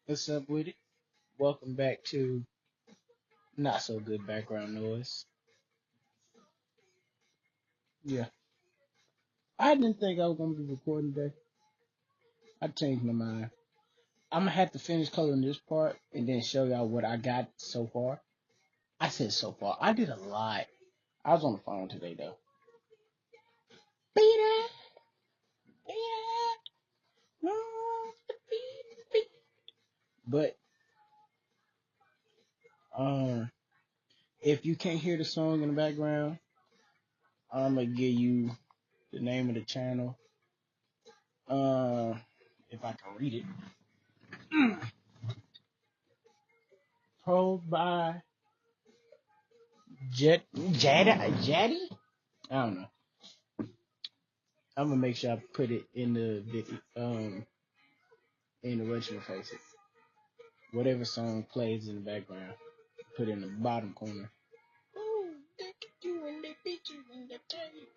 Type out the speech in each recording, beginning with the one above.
What's up with it? Welcome back to Not So Good Background Noise. Yeah, I didn't think I was gonna be recording today. I changed my mind. I'm gonna have to finish coloring this part and then show y'all what I got so far. I said so far. I did a lot. I was on the phone today though. Peter, Peter, no, But um, if you can't hear the song in the background, I'm gonna give you the name of the channel. Uh, if I can read it. Pro by Jaddy? I don't know. I'm gonna make sure I put it in the video, in the what you face it. Whatever song plays in the background, put it in the bottom corner. Ooh, look at you and the picture in the table.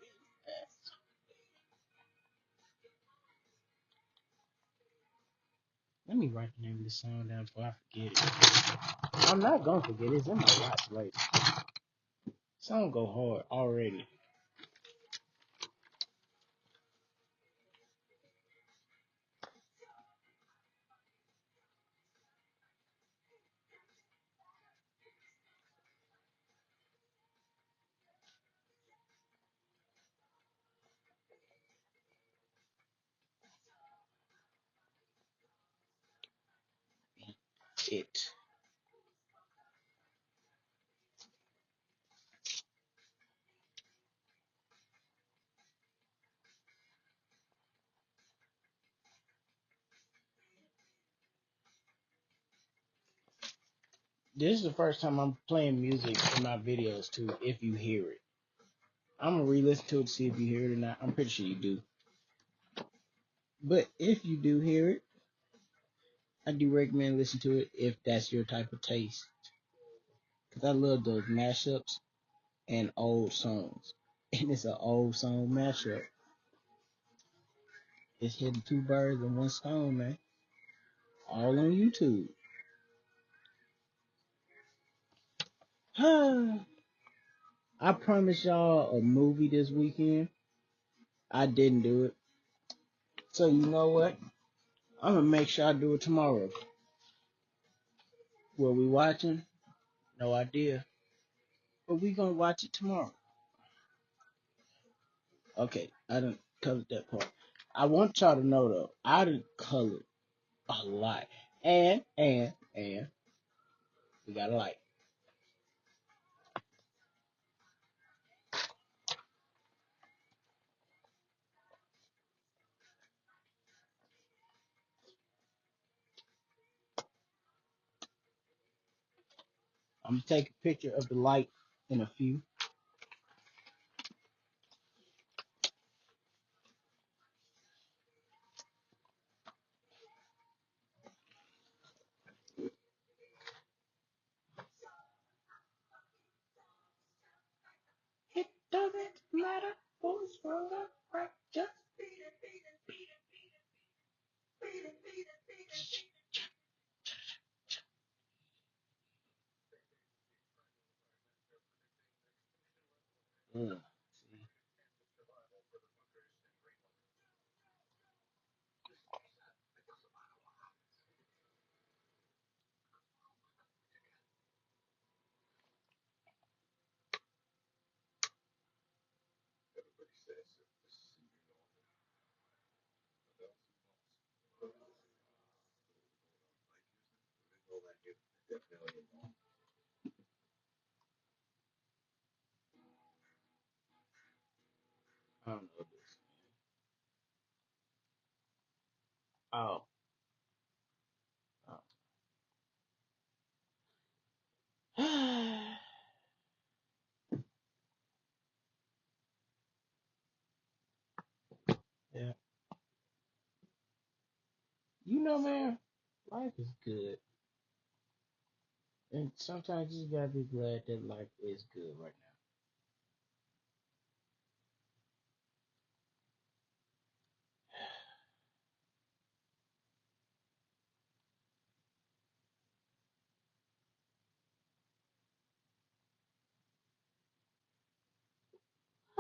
Let me write the name of the song down before I forget it. I'm not gonna forget it. It's in my watch later. Song go hard already. It. This is the first time I'm playing music in my videos too. If you hear it, I'm gonna re-listen to it to see if you hear it or not. I'm pretty sure you do. But if you do hear it, I do recommend listening to it if that's your type of taste. Cause I love those mashups and old songs. And it's an old song mashup. It's hitting two birds with one stone, man. All on YouTube. I promised y'all a movie this weekend. I didn't do it. So you know what? I'm gonna make sure I do it tomorrow. What we watching? No idea. But we gonna watch it tomorrow. Okay, I done covered that part. I want y'all to know though, I done colored a lot. And we got a light. I'm gonna take a picture of the light in a few. It doesn't matter who's wrong or right, just beat it, beat it, beat it, beat it, beat it, beat it, beat it. See? I don't know this. Oh, oh. Yeah. You know, man, life is good. And sometimes you just gotta be glad that life is good right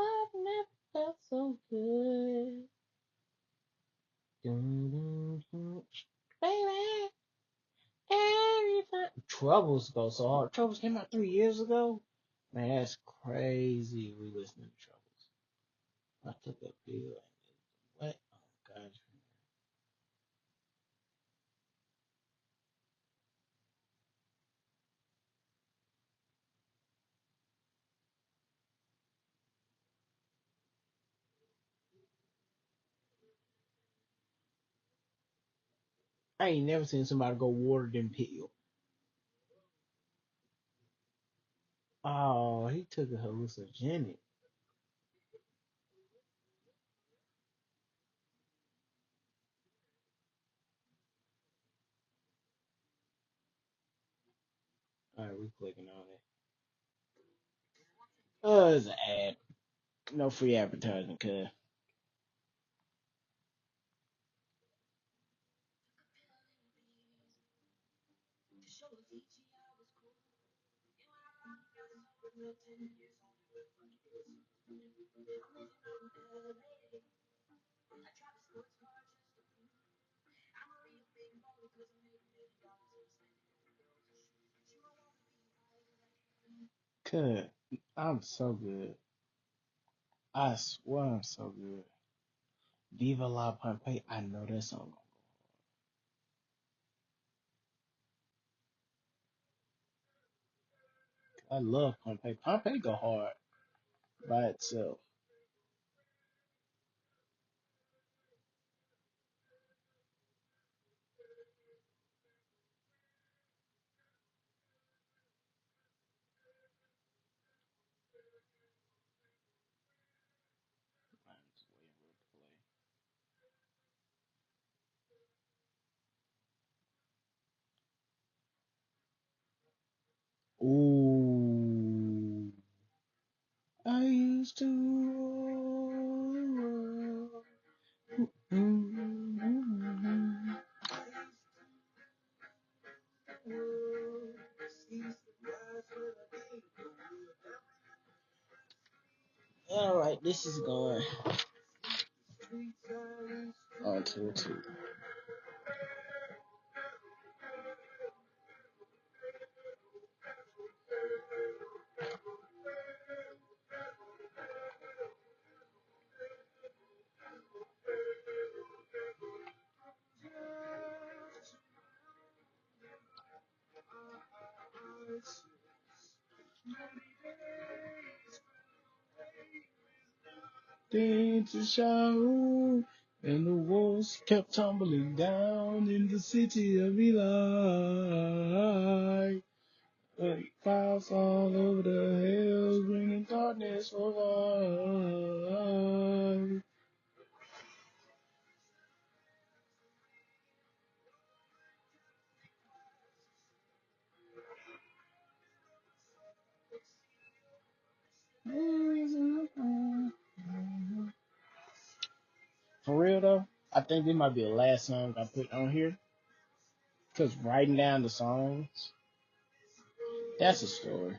I've never felt so good. Dun, dun, dun. Baby, every time. Troubles go so hard. Troubles came out 3 years ago. Man, that's crazy. We listening to Troubles. I took a pill. What? Oh, gosh. I ain't never seen somebody go water than pill. Oh, he took a hallucinogenic. All right, we clicking on it. Oh, it's an ad. No free advertising, cuz. Cuz, I'm so good. I swear I'm so good. Viva La Pompeii. I know that song. I love Pompeii. Pompeii go hard by itself. I'm just waiting for it to play. Ooh. I used to rule the world. Mm-hmm. All right, this is going on to a two. Dance a show, and the walls kept tumbling down in the city of Eli. Fires all over the hills, bringing darkness for life. For real though, I think this might be the last song I put on here. Cause writing down the songs, that's a story.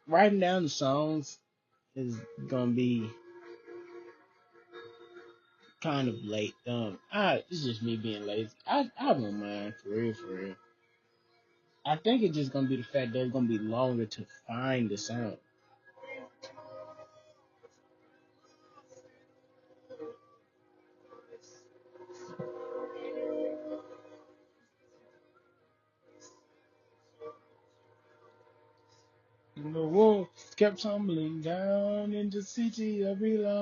Writing down the songs is gonna be kind of late. It's just me being lazy. I won't mind for real, for real. I think it's just gonna be the fact that it's gonna be longer to find the song. And the wolf kept tumbling down in the city of Eli.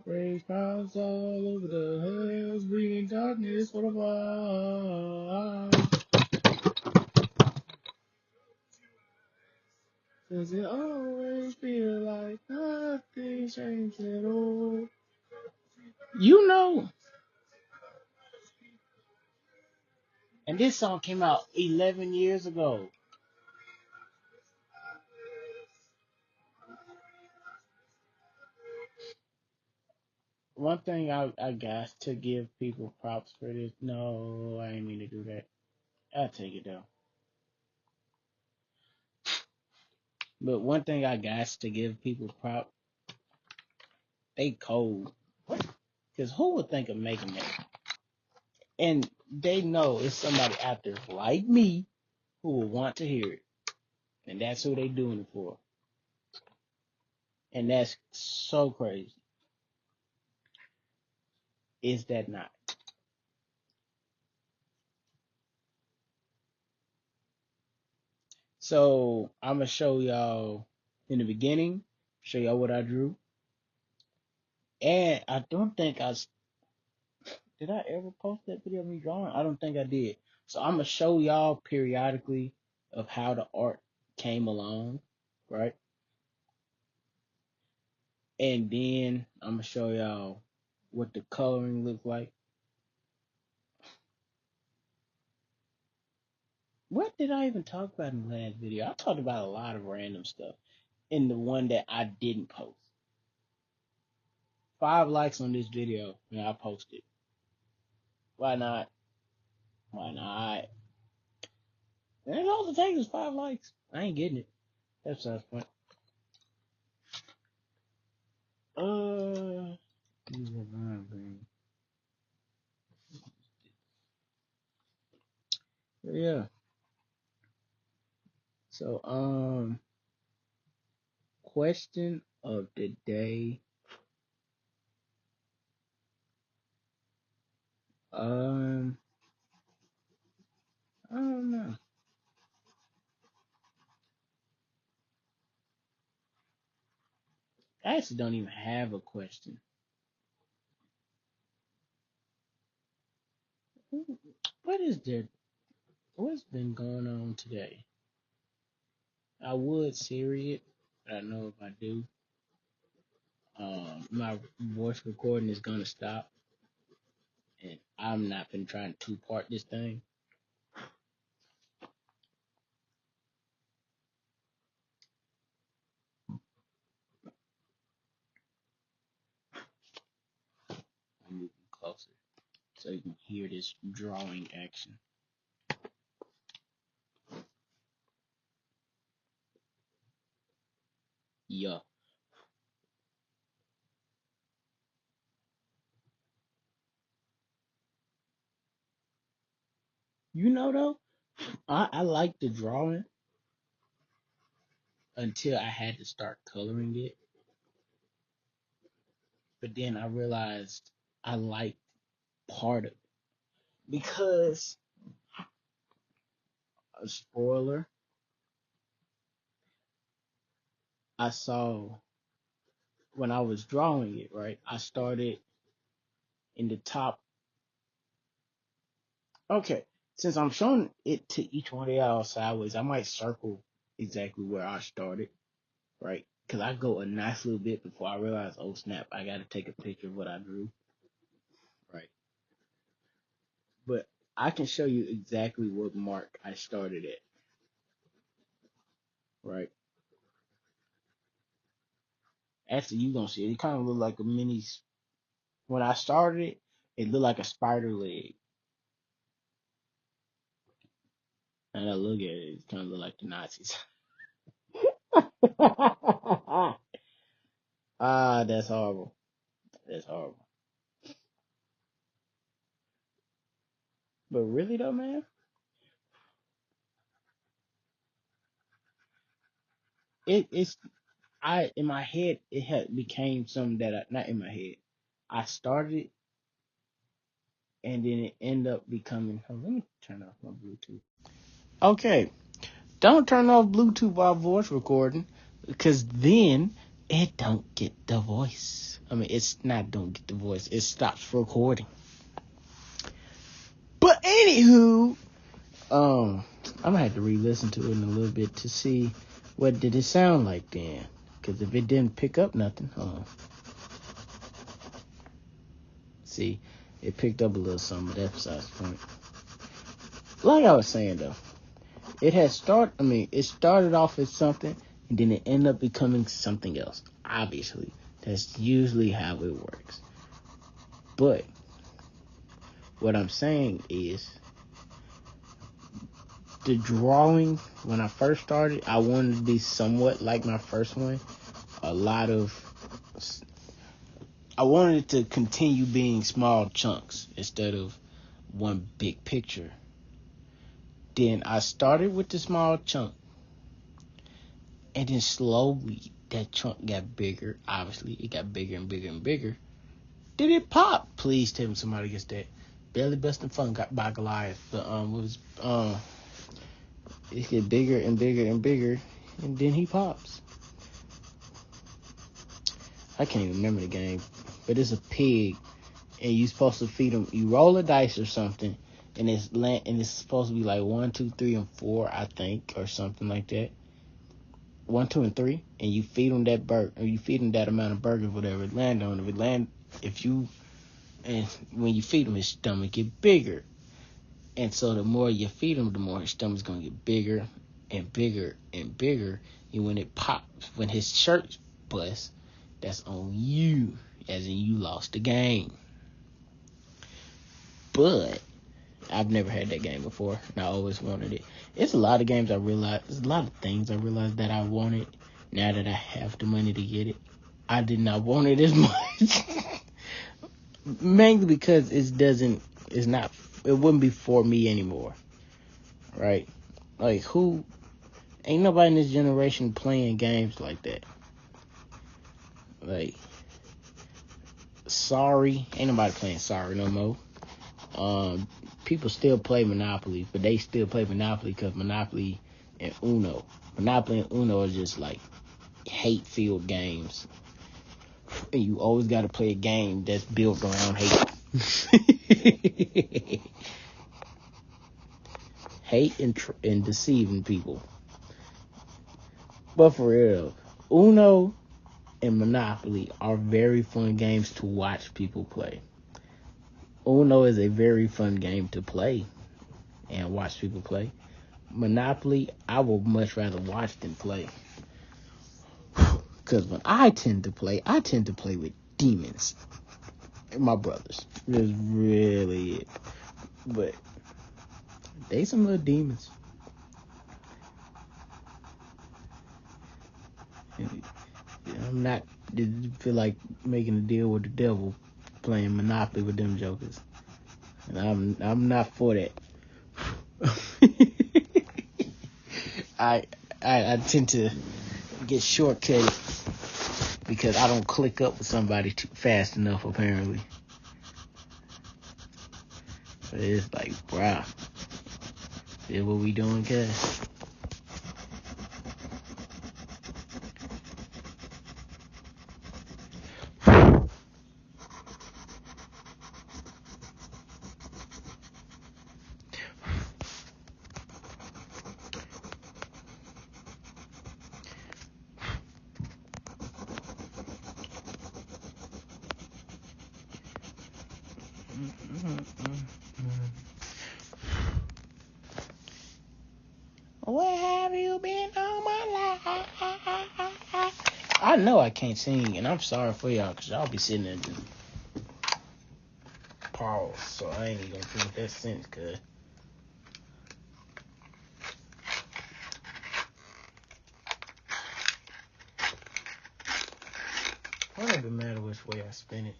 Rain clouds all over the hills, bringing darkness for the wild. Does it always feel like nothing changed at all? You know, and this song came out 11 years ago. One thing I got to give people props for this. No, I ain't mean to do that. I'll take it though. But one thing I got to give people prop, they cold. Because who would think of making that? And they know it's somebody out there like me who will want to hear it. And that's who they doing it for. And that's so crazy. Is that not? So I'm gonna show y'all in the beginning, show y'all what I drew. And I don't think did I ever post that video of me drawing? I don't think I did. So I'm gonna show y'all periodically of how the art came along, right? And then I'm gonna show y'all what the coloring looked like. What did I even talk about in the last video? I talked about a lot of random stuff in the one that I didn't post. 5 likes on this video and I posted. Why not? Why not? And all it takes is 5 likes. I ain't getting it. That's the point. Use a line green. Yeah. So, question of the day. I don't know. I actually don't even have a question. What is there? What's been going on today? I would Siri it, but I know if I do, my voice recording is gonna stop, and I'm not been trying to two-part this thing. I'm moving closer so you can hear this drawing action. Yeah. You know though, I like the drawing until I had to start coloring it. But then I realized I like part of it because a spoiler, I saw when I was drawing it, right? I started in the top. Okay, since I'm showing it to each one of y'all sideways, I might circle exactly where I started, right? Because I go a nice little bit before I realize, oh snap, I got to take a picture of what I drew, right? But I can show you exactly what mark I started at, right? Actually, you gonna see it. It kind of looked like a mini. When I started it, it looked like a spider leg, and I look at it, it kind of look like the Nazis. Ah, that's horrible. That's horrible. But really though, man, it's I in my head it had became something that not in my head. I started and then it ended up becoming. Oh, let me turn off my Bluetooth. Okay, don't turn off Bluetooth while voice recording, because then it don't get the voice. I mean, it's not don't get the voice. It stops recording. But anywho, I'm gonna have to re-listen to it in a little bit to see what did it sound like then. Because if it didn't pick up nothing, see, it picked up a little something, but that's besides the point. Like I was saying though, it started off as something and then it ended up becoming something else. Obviously, that's usually how it works. But what I'm saying is the drawing when I first started, I wanted to be somewhat like my first one. I wanted it to continue being small chunks instead of one big picture. Then I started with the small chunk, and then slowly that chunk got bigger. Obviously, it got bigger and bigger and bigger. Did it pop? Please tell me somebody gets that. Belly Busting Fun got by Goliath. It get bigger and bigger and bigger, and then he pops. I can't even remember the game, but it's a pig, and you're supposed to feed him. You roll a dice or something, and it's supposed to be like 1, 2, 3, and 4, I think, or something like that. 1, 2, and 3, and you feed him that or you feed him that amount of burgers, whatever it land on. And when you feed him, his stomach get bigger, and so the more you feed him, the more his stomach's gonna get bigger and bigger and bigger. And when it pops, when his shirt busts, that's on you, as in you lost the game. But I've never had that game before, and I always wanted it. It's a lot of games I realized. There's a lot of things I realized that I wanted now that I have the money to get it. I did not want it as much. Mainly because it wouldn't be for me anymore. Right? Like, ain't nobody in this generation playing games like that. Like, Sorry, ain't nobody playing Sorry no more. People still play Monopoly, but they still play Monopoly because Monopoly and Uno are just like hate-filled games, and you always got to play a game that's built around hate. Hate and deceiving people. But for real, Uno and Monopoly are very fun games to watch people play. Uno is a very fun game to play and watch people play. Monopoly, I would much rather watch than play. Because when I tend to play with demons. My brothers. That's really it. But they some little demons. I'm not feel like making a deal with the devil playing Monopoly with them jokers. And I'm not for that. I tend to get shortcutted because I don't click up with somebody too fast enough, apparently. But it's like, bruh, this what we doing, cuz? Where have you been all my life? I know I can't sing, and I'm sorry for y'all, because y'all be sitting there just pause, so I ain't even gonna finish that sentence, cuz. It don't even matter which way I spin it.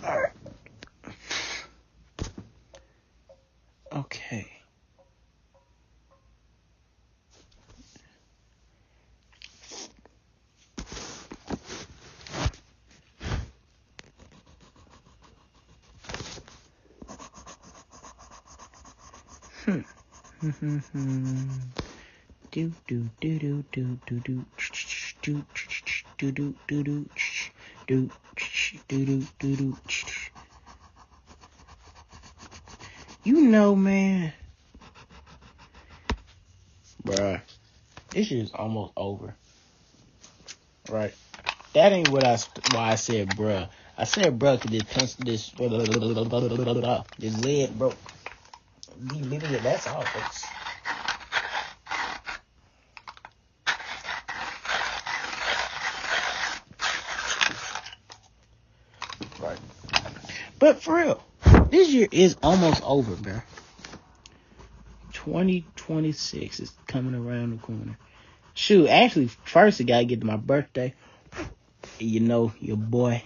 Alright. Okay. Do do do do do do do do do do do do do do do do. You know, man, bruh, this shit is almost over, right? That ain't why I said bruh. I said bruh because this lead broke. That's all, folks. Right. But for real, this year is almost over, bruh. 2026 is coming around the corner. Shoot, actually, first I gotta get to my birthday. You know, your boy,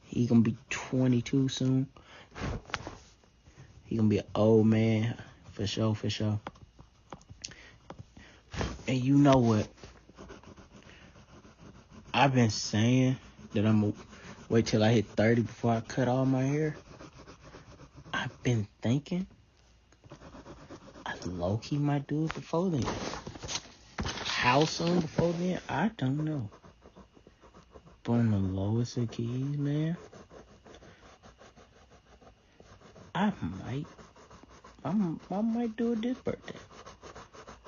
he gonna be 22 soon. He gonna be an old man, for sure. And you know what? I've been saying that I'm gonna wait till I hit 30 before I cut all my hair. I've been thinking I low-key might do it before then. How soon before then? I don't know. But on the lowest of keys, man, I might do it this birthday.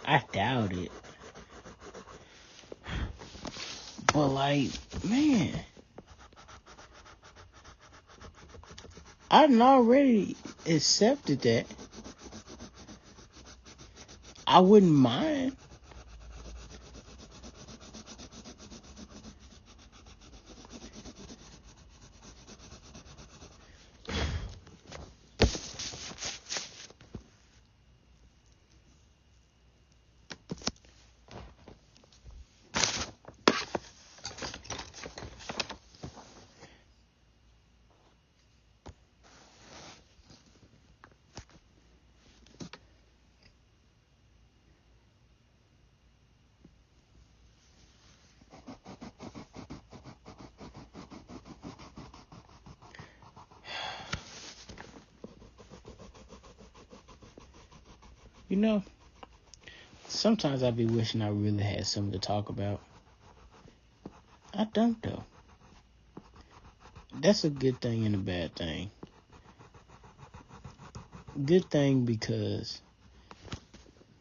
I doubt it. But like, man, I done already accepted that. I wouldn't mind. You know, sometimes I be wishing I really had something to talk about. I don't though. That's a good thing and a bad thing. Good thing because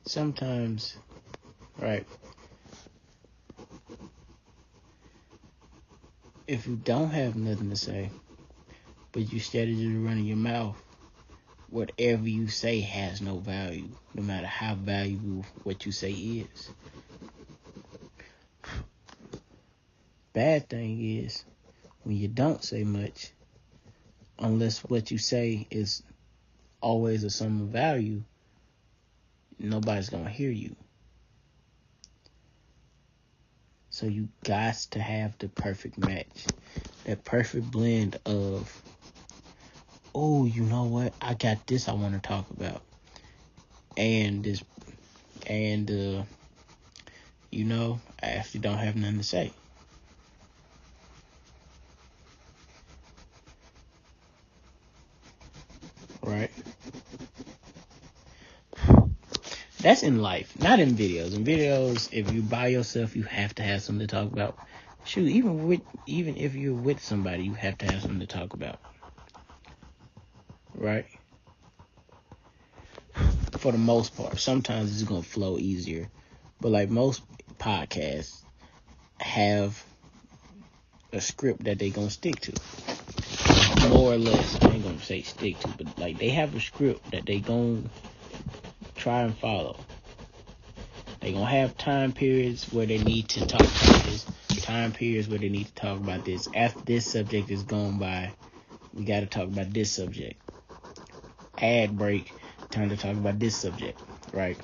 sometimes, right, if you don't have nothing to say, but you steady just running your mouth, whatever you say has no value, no matter how valuable what you say is. Bad thing is when you don't say much, unless what you say is always of some value, nobody's gonna hear you. So you got to have the perfect match, that perfect blend of, oh, you know what? I got this I want to talk about, and this, and you know, I actually don't have nothing to say. Right? That's in life, not in videos. In videos, if you by yourself, you have to have something to talk about. Shoot, even if you're with somebody, you have to have something to talk about. Right? For the most part. Sometimes it's gonna flow easier. But like most podcasts have a script that they gonna stick to. More or less. I ain't gonna say stick to, but like they have a script that they gonna try and follow. They gonna have time periods where they need to talk about this, time periods where they need to talk about this. After this subject is gone by, we gotta talk about this subject. Ad break, time to talk about this subject, right?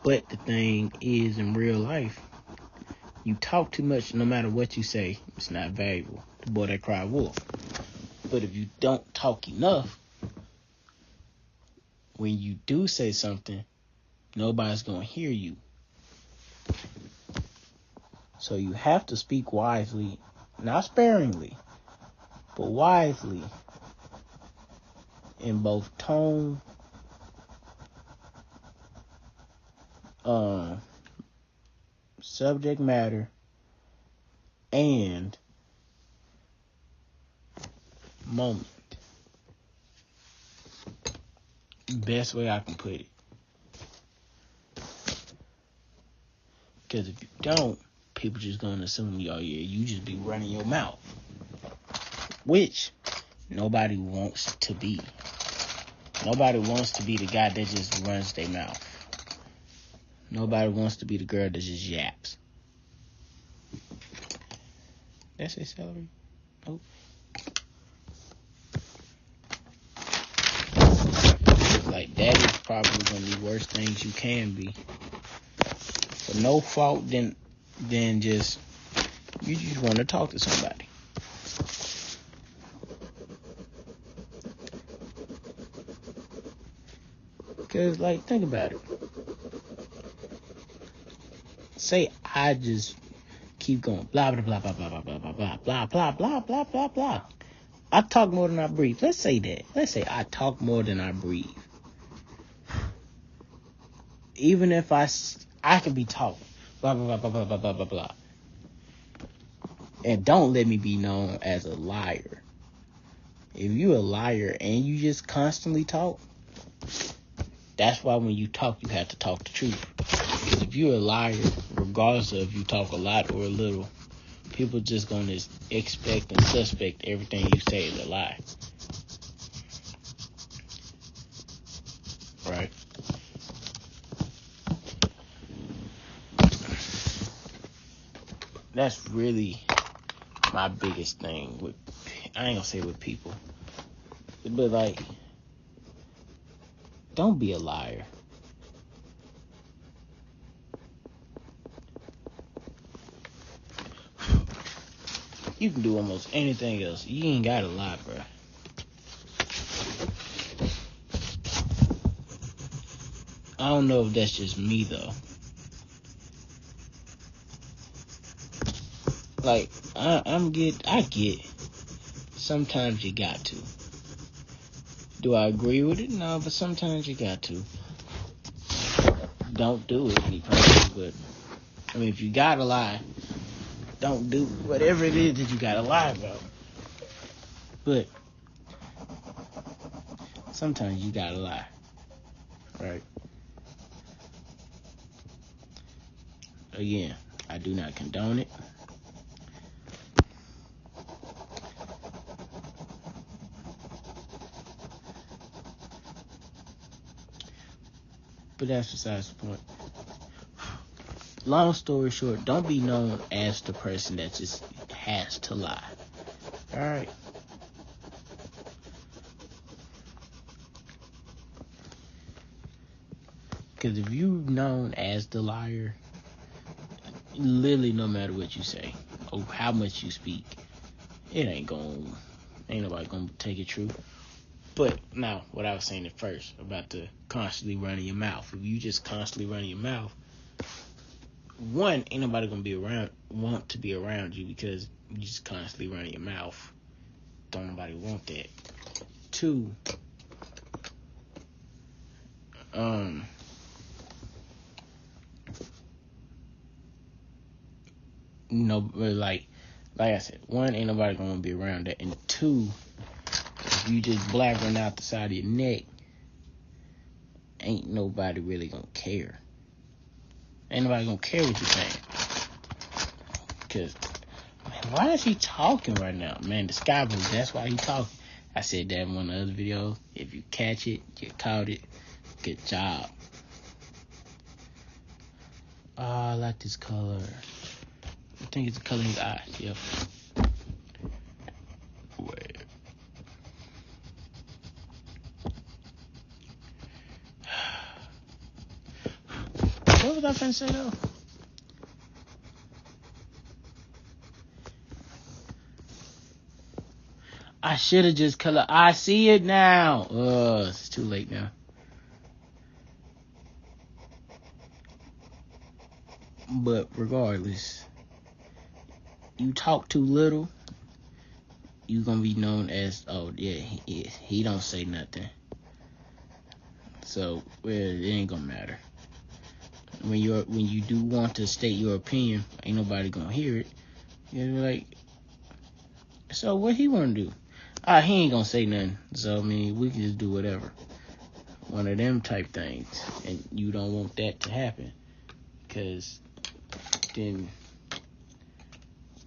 But the thing is, in real life, you talk too much, no matter what you say, it's not valuable. The boy that cried wolf. But if you don't talk enough, when you do say something, nobody's gonna hear you. So you have to speak wisely, not sparingly, but wisely, in both tone, subject matter, and moment. Best way I can put it. Because if you don't, people just gonna assume, oh yeah, you just be running your mouth. Which nobody wants to be. Nobody wants to be the guy that just runs their mouth. Nobody wants to be the girl that just yaps. That's it, celery. Oh. probably one of the worst things you can be. For no fault, then just you just want to talk to somebody. Cause like, think about it. Say I just keep going, blah blah blah blah blah blah blah blah blah blah blah blah blah blah blah. I talk more than I breathe. Let's say that. Let's say I talk more than I breathe. Even if I could be talking, blah blah blah blah blah blah blah blah. And don't let me be known as a liar. If you a liar and you just constantly talk, that's why when you talk, you have to talk the truth. Because if you're a liar, regardless of if you talk a lot or a little, people just going to expect and suspect everything you say is a lie. Right? That's really my biggest thing with, I ain't gonna say with people, but like, don't be a liar. You can do almost anything else. You ain't gotta lie, bro. I don't know if that's just me though. Like, I get. Sometimes you got to. Do I agree with it? No, but sometimes you got to. Don't do it, me personally, but I mean, if you gotta lie, don't do whatever it is that you gotta lie about. But sometimes you gotta lie, right? Again, I do not condone it. But that's besides the point. Long story short, don't be known as the person that just has to lie. Alright? Because if you're known as the liar, literally no matter what you say or how much you speak, ain't nobody gonna take it true. But now, what I was saying at first about the constantly running your mouth. If you just constantly running your mouth, one, ain't nobody gonna want to be around you because you just constantly running your mouth. Don't nobody want that. Two, like I said, one, ain't nobody gonna be around that, and two, if you just blabbering out the side of your neck, ain't nobody really gonna care. Ain't nobody gonna care what you're saying. Because, man, why is he talking right now? Man, the sky blue, that's why he talking. I said that in one of the other videos. If you catch it, you caught it. Good job. Oh, I like this color. I think it's the color in his eyes. Yep. Wait. What was I finna say though? I should have just color. I see it now. It's too late now. But regardless, you talk too little, you gonna be known as, oh yeah, he don't say nothing. So well, it ain't gonna matter. When you do want to state your opinion, ain't nobody gonna hear it. You're like, so what he wanna do? He ain't gonna say nothing. So I mean, we can just do whatever. One of them type things, and you don't want that to happen, because then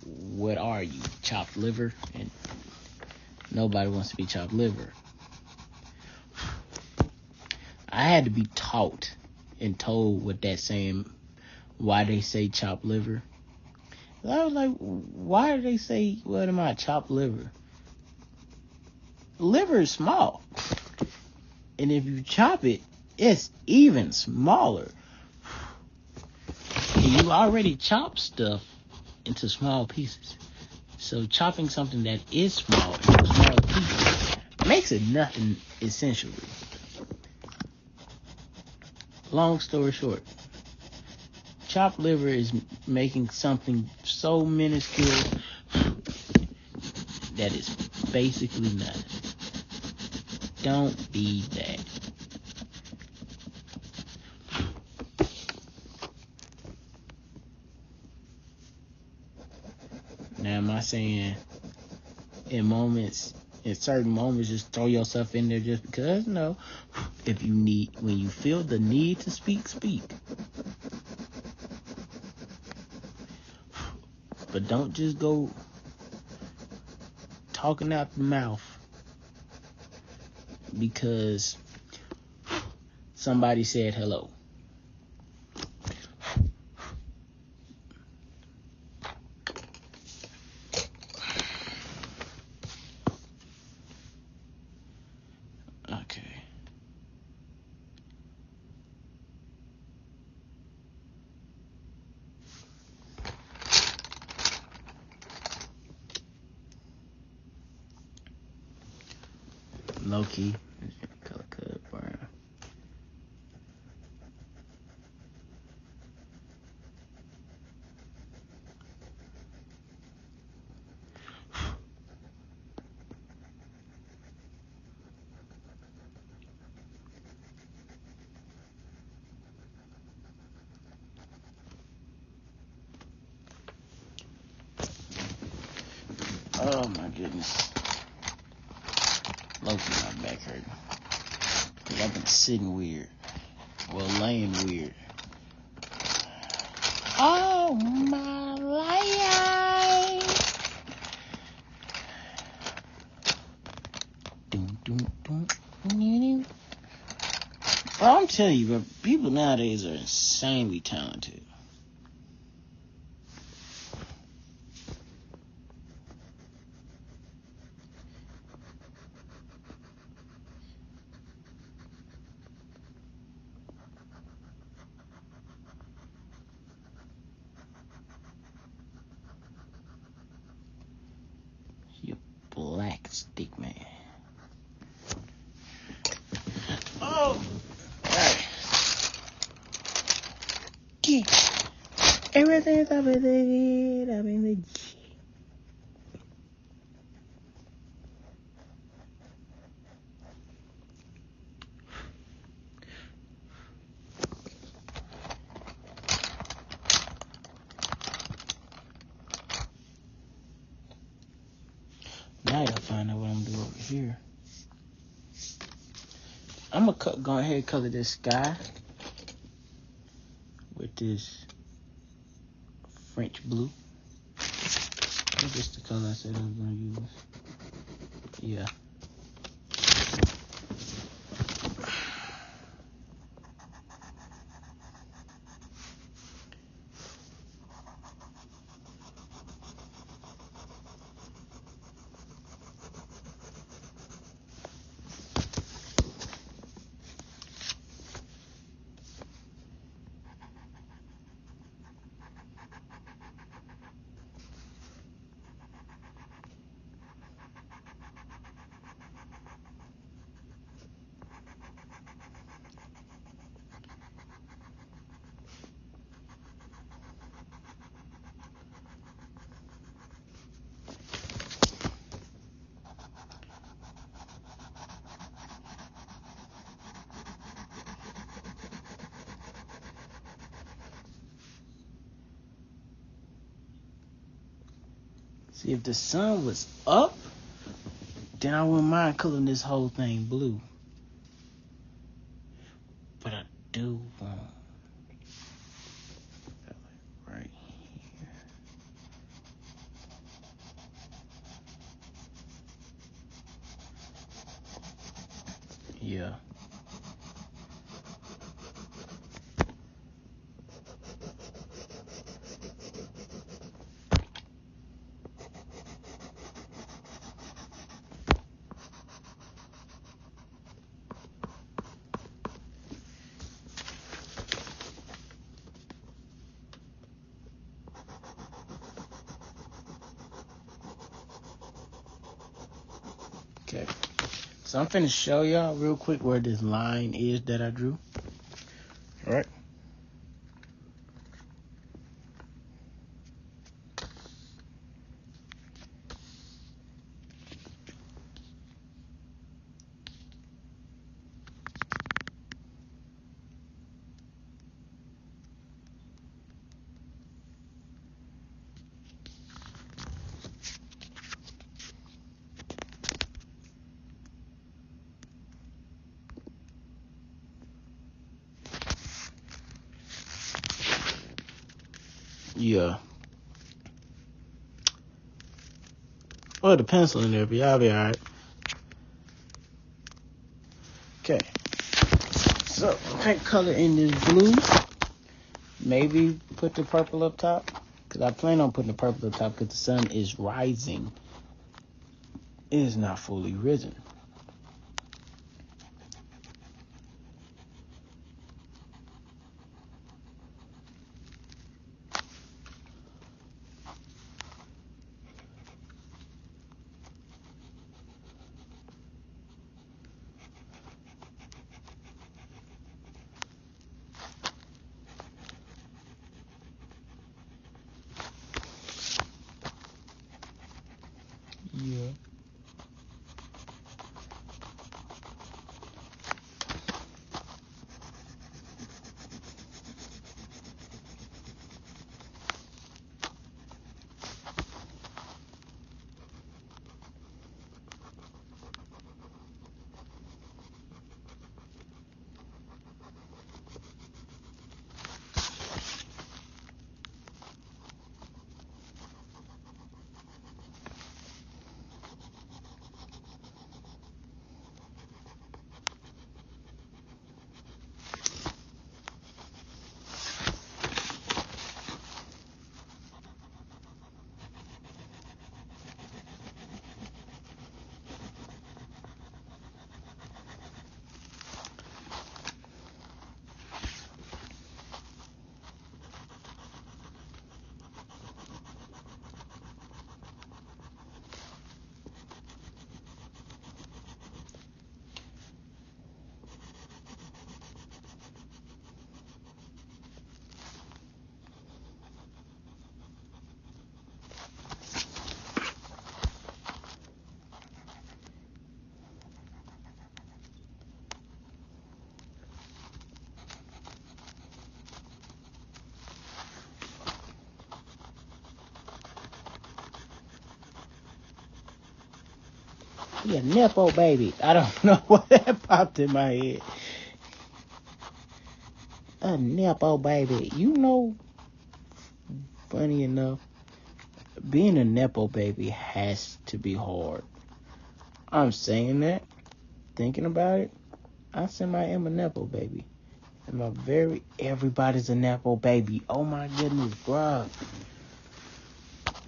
what are you? Chopped liver? And nobody wants to be chopped liver. I had to be taught and told what that saying, why they say chopped liver. I was like, why do they say, what am I, chopped liver? Liver is small. And if you chop it, it's even smaller. And you already chop stuff into small pieces. So chopping something that is small into smaller pieces makes it nothing essentially. Long story short, chopped liver is making something so minuscule that is basically nothing. Don't be that. Now, am I saying in certain moments, just throw yourself in there just because? No. If you need, when you feel the need to speak, speak. But don't just go talking out the mouth because somebody said hello. Okay. Low key. Color code brown. Oh my goodness. Low key, my back hurting. Cause I've been sitting weird. Well, laying weird. Oh my life. Well, I'm telling you, bro, people nowadays are insanely talented. You black stick man. Oh! Alright. Everything's up in the head, up in the... Now y'all find out what I'm doing over here. I'm gonna go ahead and color this sky with this French blue. That's just the color I said I was gonna use. Yeah. See, if the sun was up, then I wouldn't mind coloring this whole thing blue. But I do want right here. Yeah. So I'm finna show y'all real quick where this line is that I drew. All right. Yeah. Well, the pencil in there, but y'all be alright. Okay. So, paint color in this blue. Maybe put the purple up top. Because I plan on putting the purple up top because the sun is rising. It is not fully risen. Yeah. Yeah, Nepo baby. I don't know what that popped in my head. A Nepo baby. You know, funny enough, being a Nepo baby has to be hard. I'm saying that, thinking about it, I am a Nepo baby. Everybody's a Nepo baby. Oh my goodness, bro.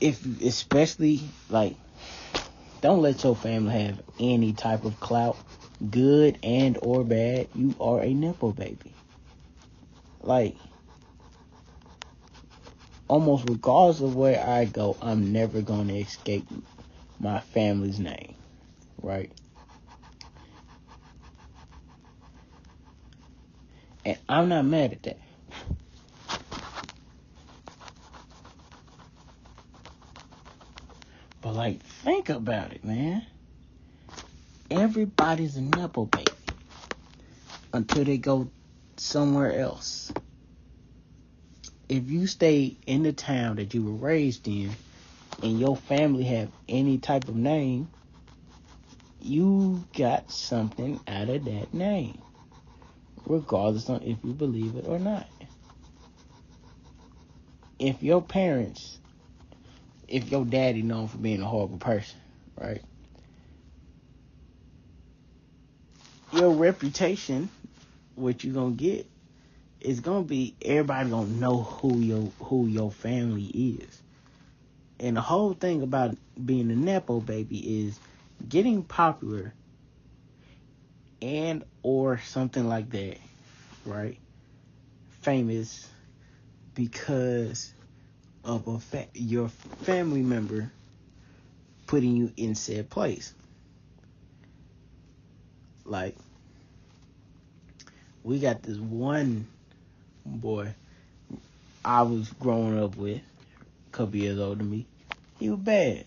Especially, like, don't let your family have any type of clout, good and or bad. You are a Nepo baby. Like, almost regardless of where I go, I'm never going to escape my family's name, right? And I'm not mad at that. But, like, think about it, man. Everybody's a Nepo baby until they go somewhere else. If you stay in the town that you were raised in and your family have any type of name, you got something out of that name, regardless of if you believe it or not. If your daddy known for being a horrible person, right? Your reputation, what you gonna get, is gonna be everybody gonna know who your family is. And the whole thing about being a Nepo baby is getting popular and or something like that, right? Famous because of your family member putting you in said place. Like, we got this one boy I was growing up with, a couple years older than me. He was bad.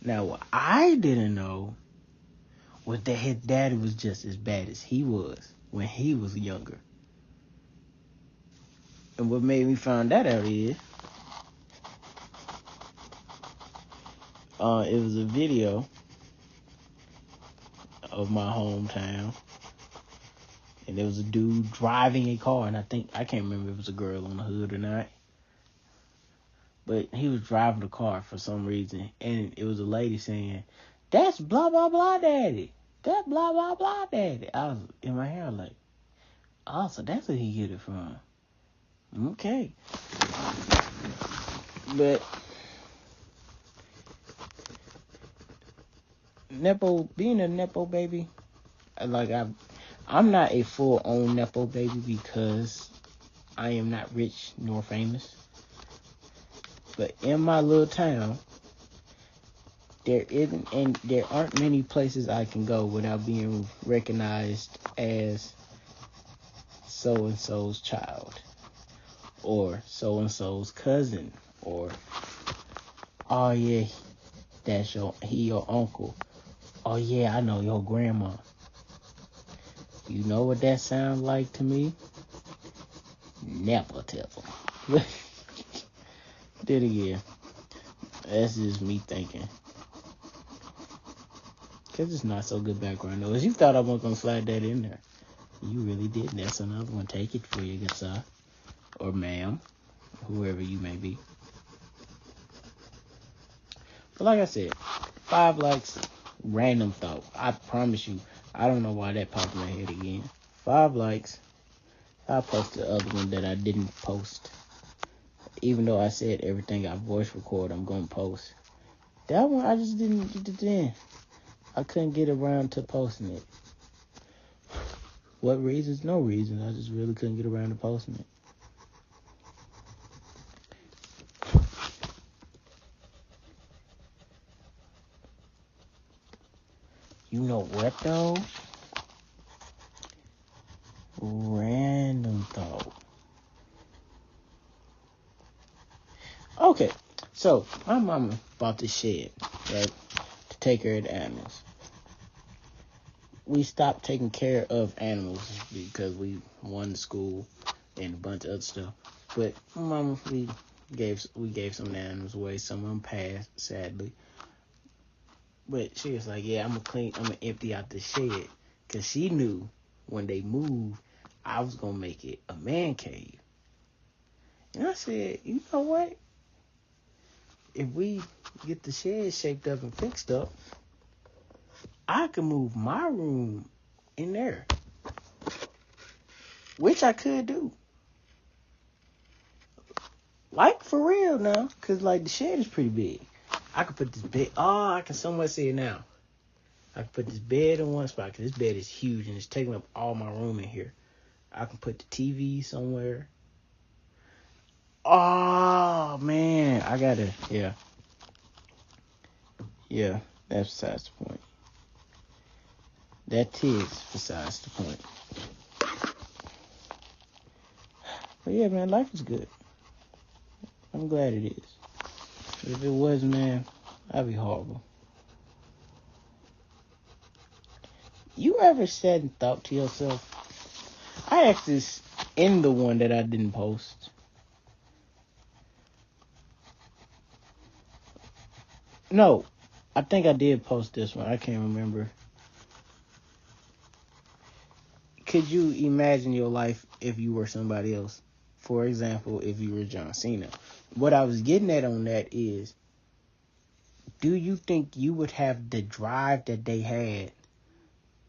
Now, what I didn't know was that his daddy was just as bad as he was when he was younger. And what made me find that out is, it was a video of my hometown, and there was a dude driving a car, and I can't remember if it was a girl on the hood or not, but he was driving the car for some reason, and it was a lady saying, "That's blah blah blah daddy, that's blah blah blah daddy." I was in my head like, oh, so that's where he get it from. Okay. But being a Nepo baby, like I'm not a full-on Nepo baby because I am not rich nor famous. But in my little town, there aren't many places I can go without being recognized as so-and-so's child, or so-and-so's cousin, or, oh yeah, that's your uncle. Oh yeah, I know your grandma. You know what that sounds like to me? Nepotism. Did again. That's just me thinking. Because it's not so good background noise. You thought I wasn't going to slide that in there. You really did. That's another one. Take it for you, good sir. Or ma'am. Whoever you may be. But like I said, 5 likes, random thought. I promise you, I don't know why that popped in my head again. 5 likes. I'll post the other one that I didn't post. Even though I said everything I voice record, I'm going to post. That one, I just didn't get it in. I couldn't get around to posting it. What reasons? No reasons. I just really couldn't get around to posting it. You know what, though? Random thought. Okay, so my mama bought this shed, right, to take care of the animals. We stopped taking care of animals because we won the school and a bunch of other stuff. But my mama, we gave some animals away. Some of them passed, sadly. But she was like, yeah, I'm gonna empty out the shed. Because she knew when they moved, I was gonna make it a man cave. And I said, you know what? If we get the shed shaped up and fixed up, I can move my room in there. Which I could do. Like, for real now. Because, like, the shed is pretty big. I could put this bed... Oh, I can somewhat see it now. I can put this bed in one spot. Because this bed is huge and it's taking up all my room in here. I can put the TV somewhere. Oh, man. I gotta... Yeah. Yeah, that's besides the point. That is besides the point. But yeah, man, life is good. I'm glad it is. If it wasn't, man, I'd be horrible. You ever sat and thought to yourself? I asked this in the one that I didn't post. No, I think I did post this one. I can't remember. Could you imagine your life if you were somebody else? For example, if you were John Cena. What I was getting at on that is, do you think you would have the drive that they had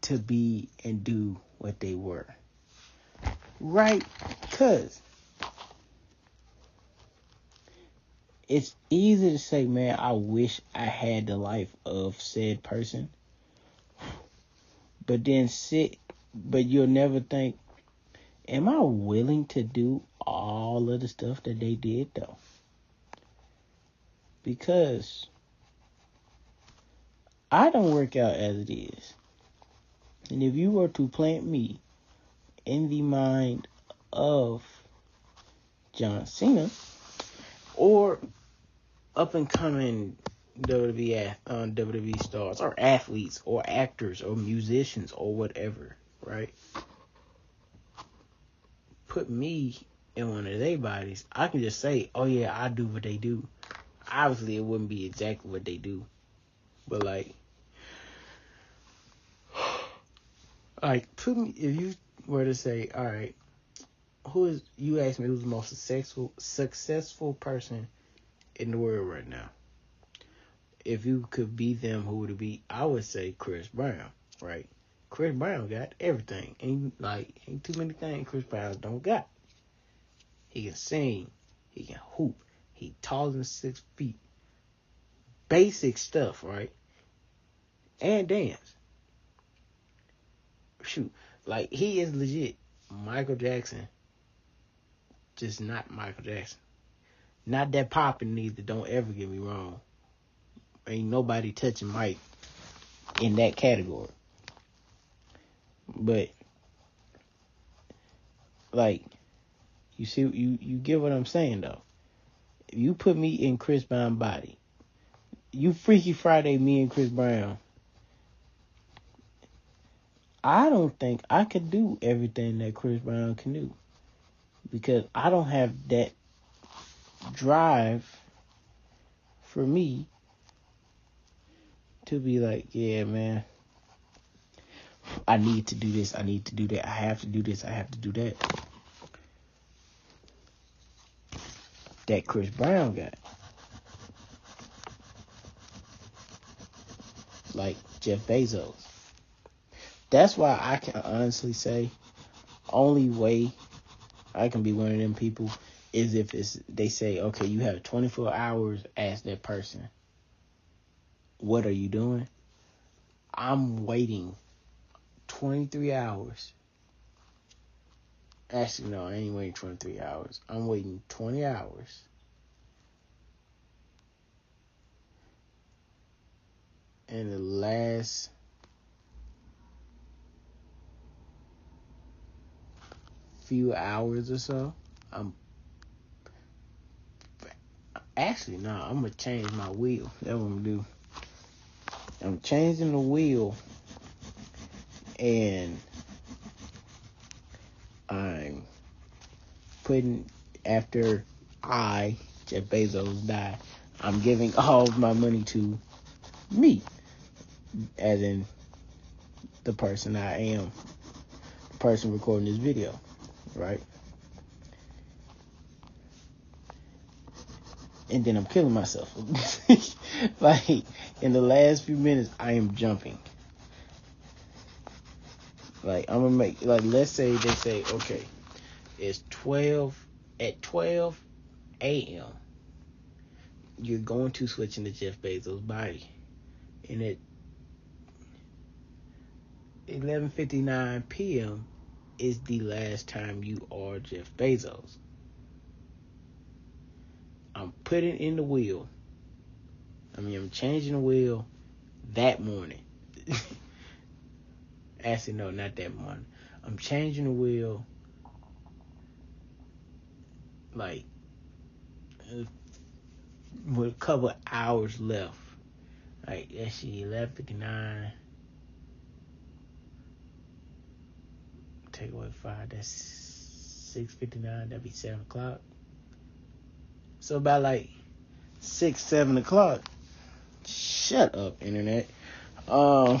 to be and do what they were? Right? Because it's easy to say, man, I wish I had the life of said person. But you'll never think, am I willing to do all of the stuff that they did, though? Because I don't work out as it is. And if you were to plant me in the mind of John Cena or up and coming WWE stars or athletes or actors or musicians or whatever, right? Put me in one of their bodies, I can just say, oh yeah, I do what they do. Obviously, it wouldn't be exactly what they do, but like put me, if you were to say, all right, you asked me who's the most successful person in the world right now. If you could be them, who would it be? I would say Chris Brown, right? Chris Brown got everything. Ain't too many things Chris Brown don't got. He can sing. He can hoop. He taller than 6 feet. Basic stuff, right? And dance. Shoot. Like, he is legit Michael Jackson. Just not Michael Jackson. Not that popping neither. Don't ever get me wrong. Ain't nobody touching Mike in that category. But, like, you see, you get what I'm saying, though. If you put me in Chris Brown's body, you Freaky Friday me and Chris Brown, I don't think I could do everything that Chris Brown can do. Because I don't have that drive for me to be like, yeah, man, I need to do this, I need to do that, I have to do this, I have to do that. That Chris Brown got. Like Jeff Bezos. That's why I can honestly say, only way I can be one of them people is if they say, okay, you have 24 hours as that person. What are you doing? I'm waiting 23 hours. Actually, no, I ain't waiting 23 hours. I'm waiting 20 hours. In the last few hours or so, I'm gonna change my wheel. That's what I'm gonna do. I'm changing the wheel, and I'm putting, after Jeff Bezos, die, I'm giving all of my money to me, as in the person I am, the person recording this video, right? And then I'm killing myself. Like, in the last few minutes, I am jumping. Like, I'm gonna make, like, let's say they say, okay, it's 12 a.m. You're going to switch into Jeff Bezos' body. And at 11:59 p.m. is the last time you are Jeff Bezos. I'm putting in the wheel. I'm changing the wheel that morning. Actually, no, not that morning. I'm changing the wheel like with a couple hours left. Like, actually, 11:59. Take away 5. That's 6:59. That'd be 7 o'clock. So about like 6, 7 o'clock. Shut up, internet. I'm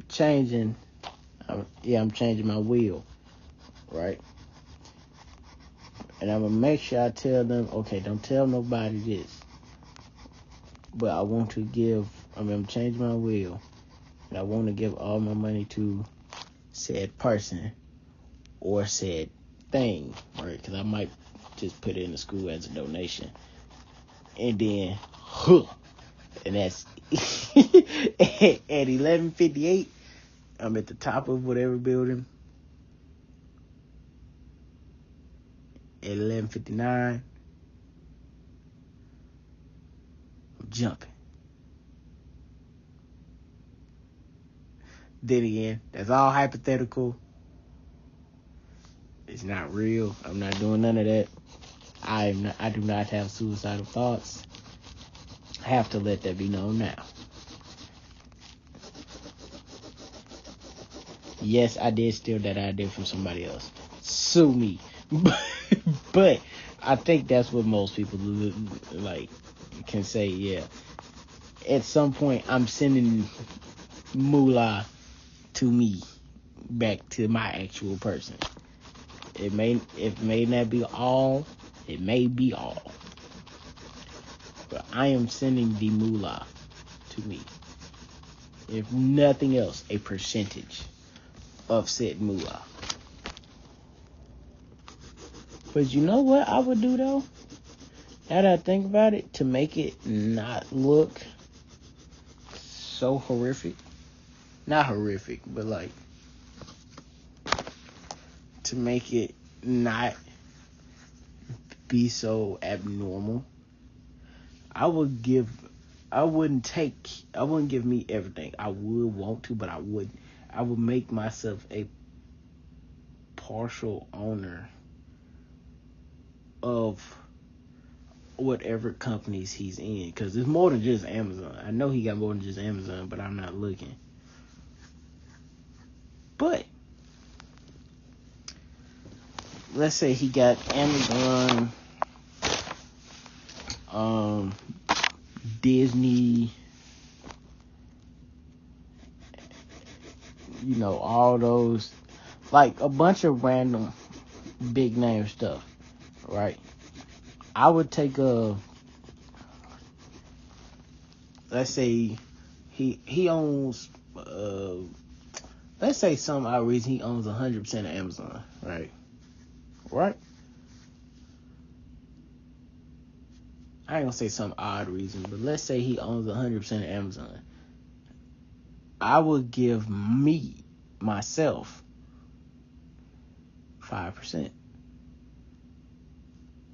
changing my wheel, right? And I'm gonna make sure I tell them, okay, don't tell nobody this, but I want to give, I'm changing my wheel, and I want to give all my money to said person or said thing, right? Because I might just put it in the school as a donation, and then, and that's at 11:58. I'm at the top of whatever building. At 11:59, I'm jumping. Then again, that's all hypothetical. It's not real. I'm not doing none of that. I do not have suicidal thoughts. I have to let that be known now. Yes, I did steal that idea from somebody else. Sue me. But I think that's what most people like can say. Yeah. At some point, I'm sending moolah to me, back to my actual person. It may not be all. It may be all. But I am sending the moolah to me. If nothing else, a percentage of said moolah. But you know what I would do though? Now that I think about it, to make it not look so horrific. Not horrific, but like to make it not be so abnormal. I wouldn't give me everything. I would want to, but I wouldn't. I would make myself a partial owner of whatever companies he's in, because it's more than just Amazon. I know he got more than just Amazon, but I'm not looking. But let's say he got Amazon, Disney, all those, like a bunch of random big name stuff, right? I would take let's say he owns, let's say some odd reason he owns 100% of Amazon, right? Right? I ain't gonna say some odd reason, but let's say he owns 100% of Amazon. I would give myself 5%.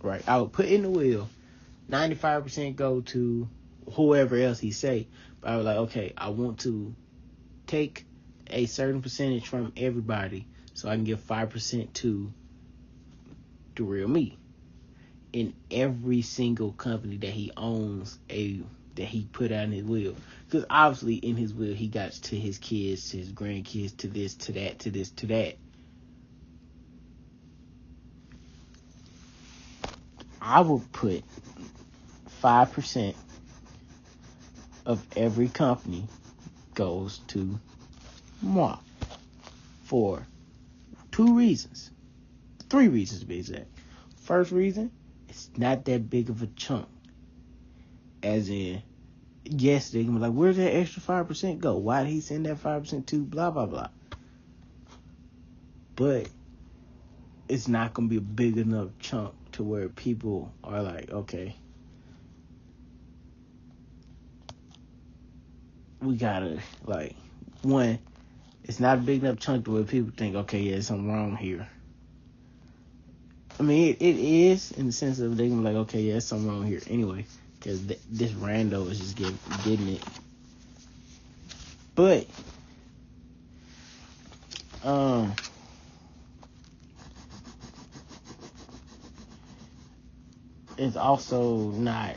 Right? I would put in the will, 95% go to whoever else he say. But I was like, okay, I want to take a certain percentage from everybody so I can give 5% to the real me. In every single company that he owns, that he put out in his will. Because obviously in his will he got to his kids, to his grandkids, to this, to that, to this, to that. I would put 5% of every company goes to moi for 3 reasons to be exact. First reason, it's not that big of a chunk. As in, yes, they can be like, where's that extra 5% go? Why did he send that 5% to blah, blah, blah? But it's not going to be a big enough chunk to where people are like, okay, we gotta, like, one, it's not a big enough chunk to where people think, okay, yeah, there's something wrong here. I mean, it is, in the sense of they can be like, okay, yeah, there's something wrong here anyway, because this rando is just getting it. But, it's also not,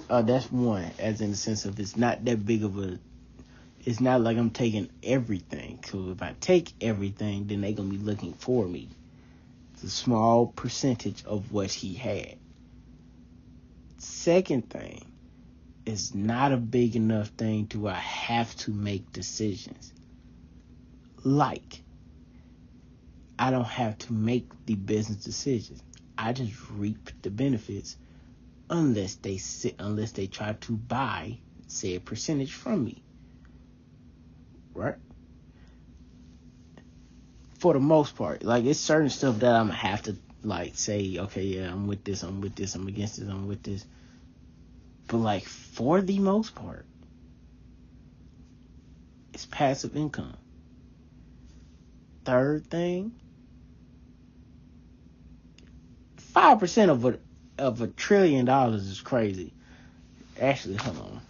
that's one, as in the sense of it's not that big of a, it's not like I'm taking everything. So if I take everything, then they're going to be looking for me. It's a small percentage of what he had. Second thing, it's not a big enough thing to I have to make decisions. Like, I don't have to make the business decisions. I just reap the benefits unless they try to buy said percentage from me. Right? For the most part. Like, it's certain stuff that I'm gonna have to, like, say, okay, yeah, I'm with this, I'm against this, I'm with this. But, like, for the most part, it's passive income. Third thing, 5% of $1 trillion is crazy. Actually, hold on.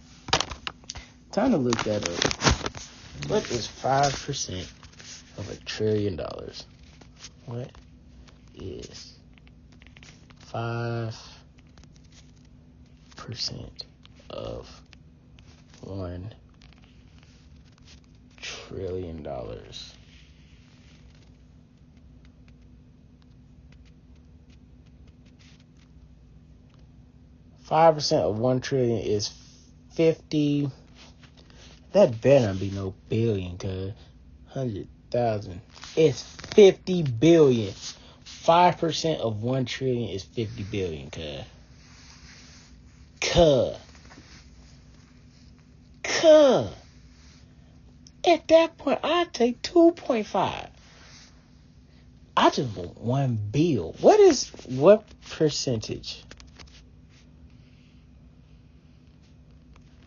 Time to look that up. What is 5% of $1 trillion? What is 5% of $1 trillion? 5% of 1 trillion is 50. That better not be no billion, cuz 100,000. It's 50 billion. 5% of 1 trillion is 50 billion, cuz. At that point, I'd take 2.5. I just want 1 bill. What percentage?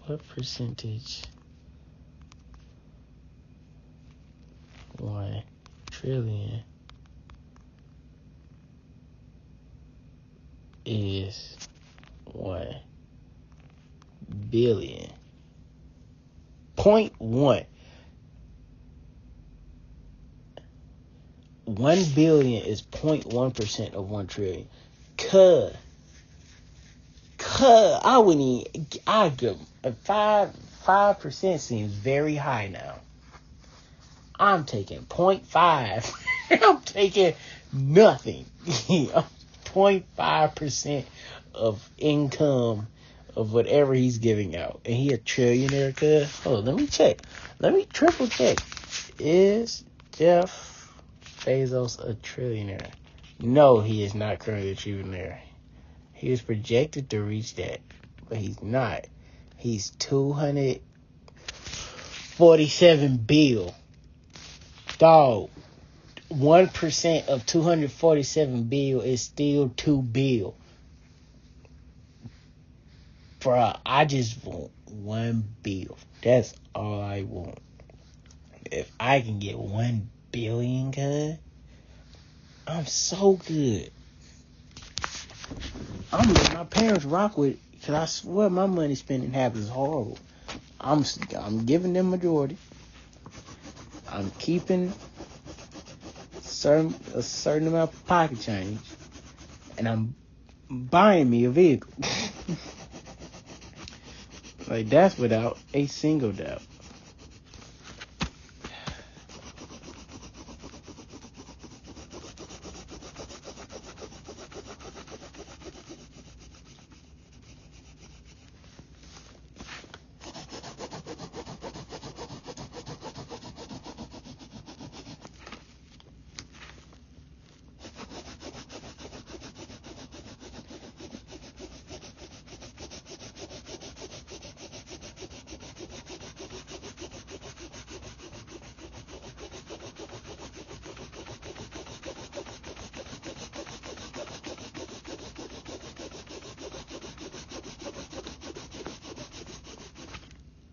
What percentage 1 trillion is 1 billion? 0.1. 1 billion is 0.1% of 1 trillion. I wouldn't even, I give 5% seems very high now. I'm taking 0.5. I'm taking nothing. 0.5% of income of whatever he's giving out. And he a trillionaire, cuz. Hold on, let me check. Let me triple check. Is Jeff Bezos a trillionaire? No, he is not currently a trillionaire. He is projected to reach that, but he's not. He's 247 bill. Dog, 1% of 247 bill is still 2 bill. Bruh, I just want 1 bill. That's all I want. If I can get 1 billion, cuz, I'm so good. I'm letting my parents rock with it, because I swear my money spending habits is horrible. I'm giving them majority. I'm keeping a certain amount of pocket change, and I'm buying me a vehicle. Like, that's without a single doubt.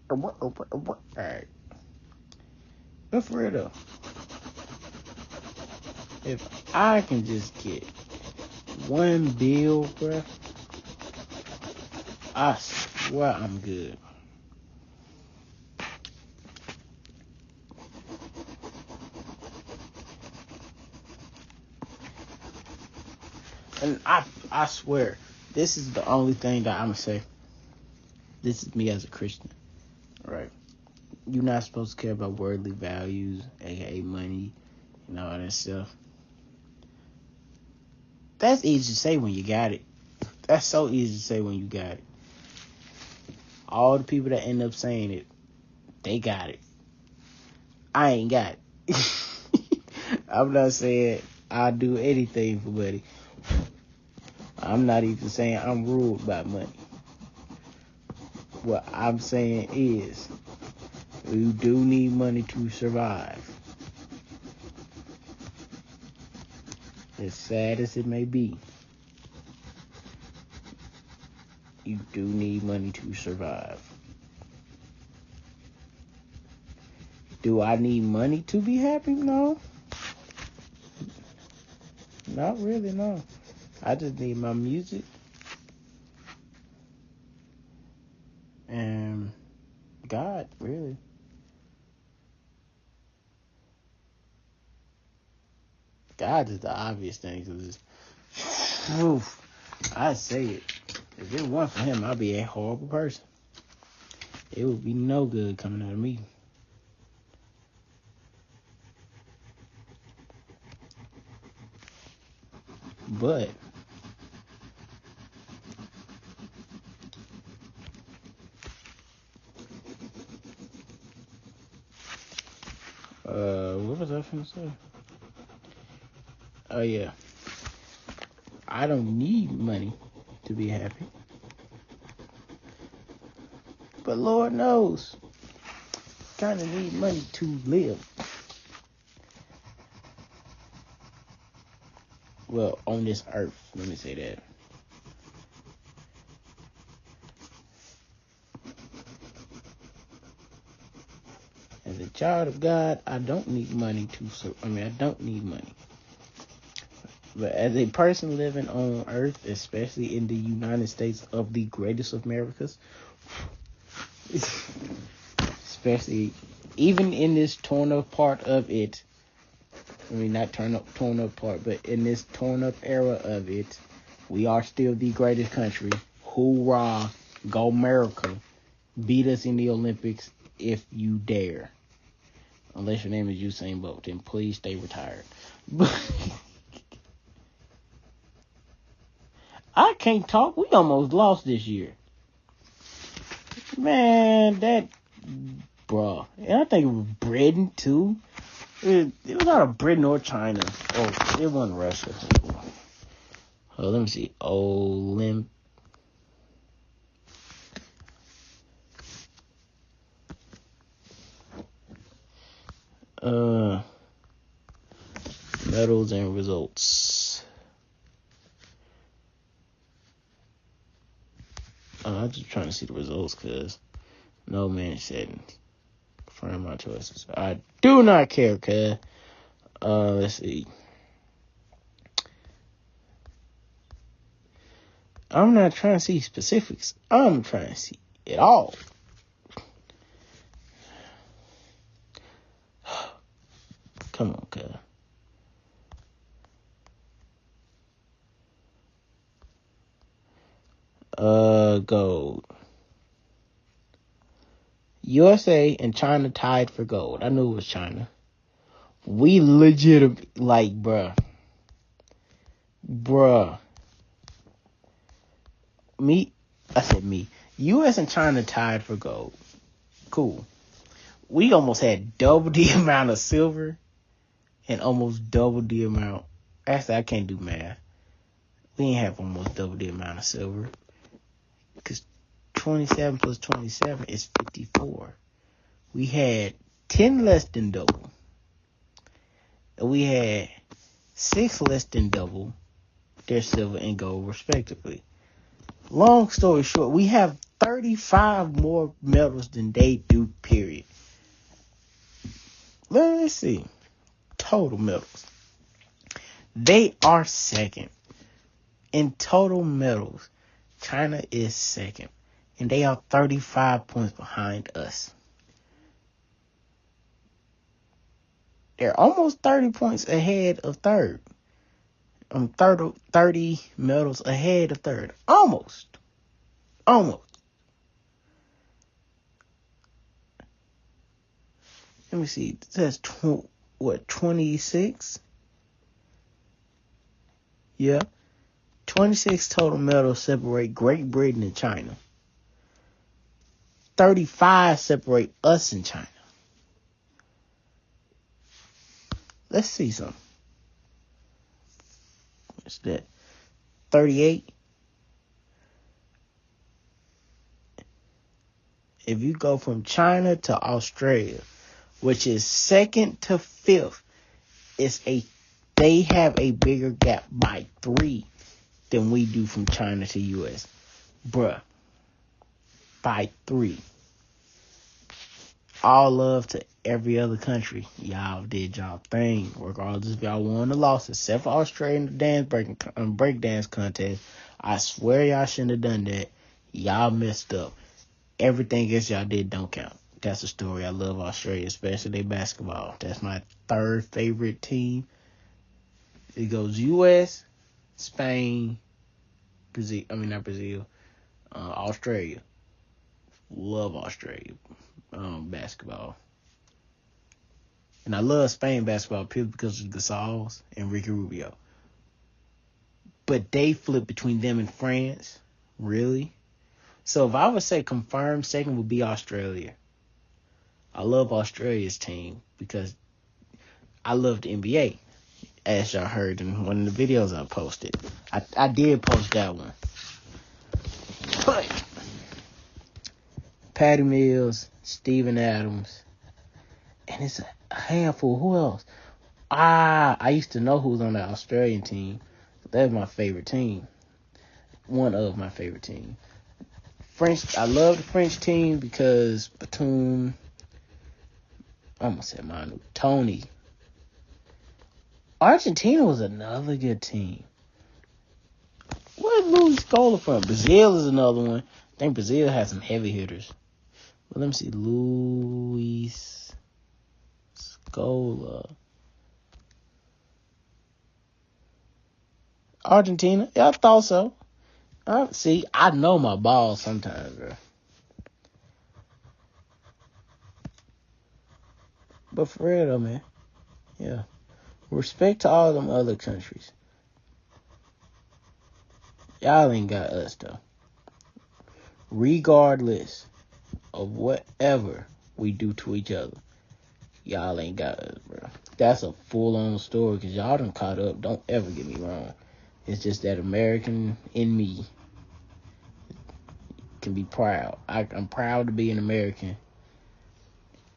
What? Alright. But for real though, if I can just get 1 bill, bruh, I swear I'm good. And I swear, this is the only thing that I'm gonna say. This is me as a Christian, right? You're not supposed to care about worldly values, aka money, and all that stuff. That's easy to say when you got it. That's so easy to say when you got it. All the people that end up saying it, they got it. I ain't got it. I'm not saying I'll do anything for money. I'm not even saying I'm ruled by money. What I'm saying is, you do need money to survive. As sad as it may be, you do need money to survive. Do I need money to be happy? No. Not really, no. I just need my music and God. God is the obvious thing. Oof, I say it. If it weren't for him, I'd be a horrible person. It would be no good coming out of me. But what was I finna say? Oh yeah, I don't need money to be happy, but Lord knows, kind of need money to live. Well, on this earth, let me say that. As a child of God, I don't need money I don't need money. But as a person living on earth, especially in the United States of the greatest of Americas, especially even in this torn up part of it, not torn up part, but in this torn up era of it, we are still the greatest country. Hoorah, go America. Beat us in the Olympics if you dare. Unless your name is Usain Bolt, then please stay retired. I can't talk. We almost lost this year. Man, bruh. And I think it was Britain, too. It was out of Britain or China. Oh, it wasn't Russia. Oh, let me see. Medals and results. I'm just trying to see the results because no man said confirm my choices. I do not care, cuz. Let's see. I'm not trying to see specifics. I'm trying to see it all. Come on, cuz. Gold. USA and China tied for gold. I knew it was China. We legit, like, bruh. I said me. US and China tied for gold. Cool. We almost had double the amount of silver and almost double the amount. Actually, I can't do math. We ain't have almost double the amount of silver. Because 27 plus 27 is 54. We had 10 less than double. And we had 6 less than double their silver and gold, respectively. Long story short, we have 35 more medals than they do, period. Let's see. Total medals. They are second. In total medals, China is second. And they are 35 points behind us. They're almost 30 points ahead of third. 30 medals ahead of third. Almost. Let me see. It says 26? Yeah. 26 total medals separate Great Britain and China. 35 separate us and China. Let's see something. What's that? 38. If you go from China to Australia, which is second to fifth, they have a bigger gap by 3 than we do from China to US. Bruh. By 3. All love to every other country. Y'all did y'all thing. Regardless if y'all won or lost, except for Australia in the break dance contest. I swear y'all shouldn't have done that. Y'all messed up. Everything else y'all did don't count. That's the story. I love Australia, especially their basketball. That's my third favorite team. It goes U.S., Spain, Brazil. I mean, not Brazil. Australia. Love Australia basketball. And I love Spain basketball purely because of Gasol and Ricky Rubio. But they flip between them and France. Really? So if I would say confirmed second would be Australia. I love Australia's team because I love the NBA. As y'all heard in one of the videos I posted. I did post that one. But Patty Mills, Steven Adams, and it's a handful. Who else? I used to know who was on the Australian team. That's my favorite team. One of my favorite teams. French. I love the French team because Batum. I almost said Manu. Tony. Argentina was another good team. Where's Luis Scola from? Brazil is another one. I think Brazil has some heavy hitters. But let me see. Luis Scola. Argentina? Yeah, I thought so. See, I know my balls sometimes, bro. But for real, though, man. Yeah. Respect to all them other countries. Y'all ain't got us, though. Regardless of whatever we do to each other, y'all ain't got us, bro. That's a full-on story, because y'all done caught up. Don't ever get me wrong. It's just that American in me can be proud. I'm proud to be an American.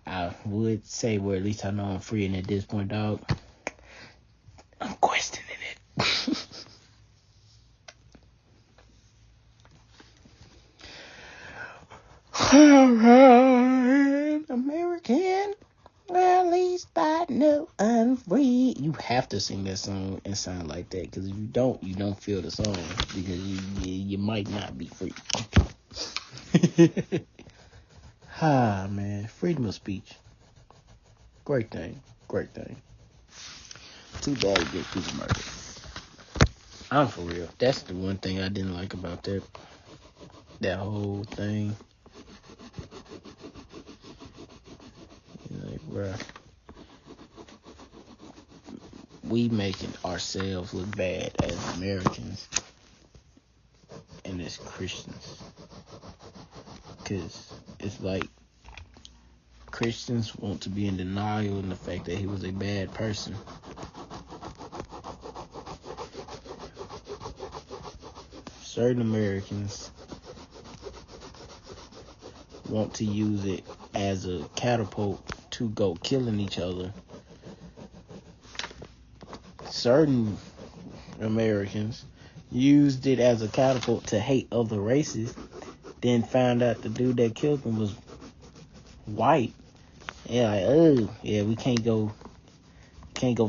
I would say, well, at least I know I'm free, and at this point, dog, I'm questioning it. American, well, at least I know I'm free. You have to sing that song and sound like that, because if you don't feel the song, because you might not be free. Man, freedom of speech. Great thing. Too bad you get people murdered. I'm for real. That's the one thing I didn't like about that whole thing. Like, bruh, we making ourselves look bad as Americans and as Christians. Because it's like Christians want to be in denial in the fact that he was a bad person. Certain Americans want to use it as a catapult to go killing each other. Certain Americans used it as a catapult to hate other races, then found out the dude that killed them was white. Yeah, like, oh, yeah, we can't go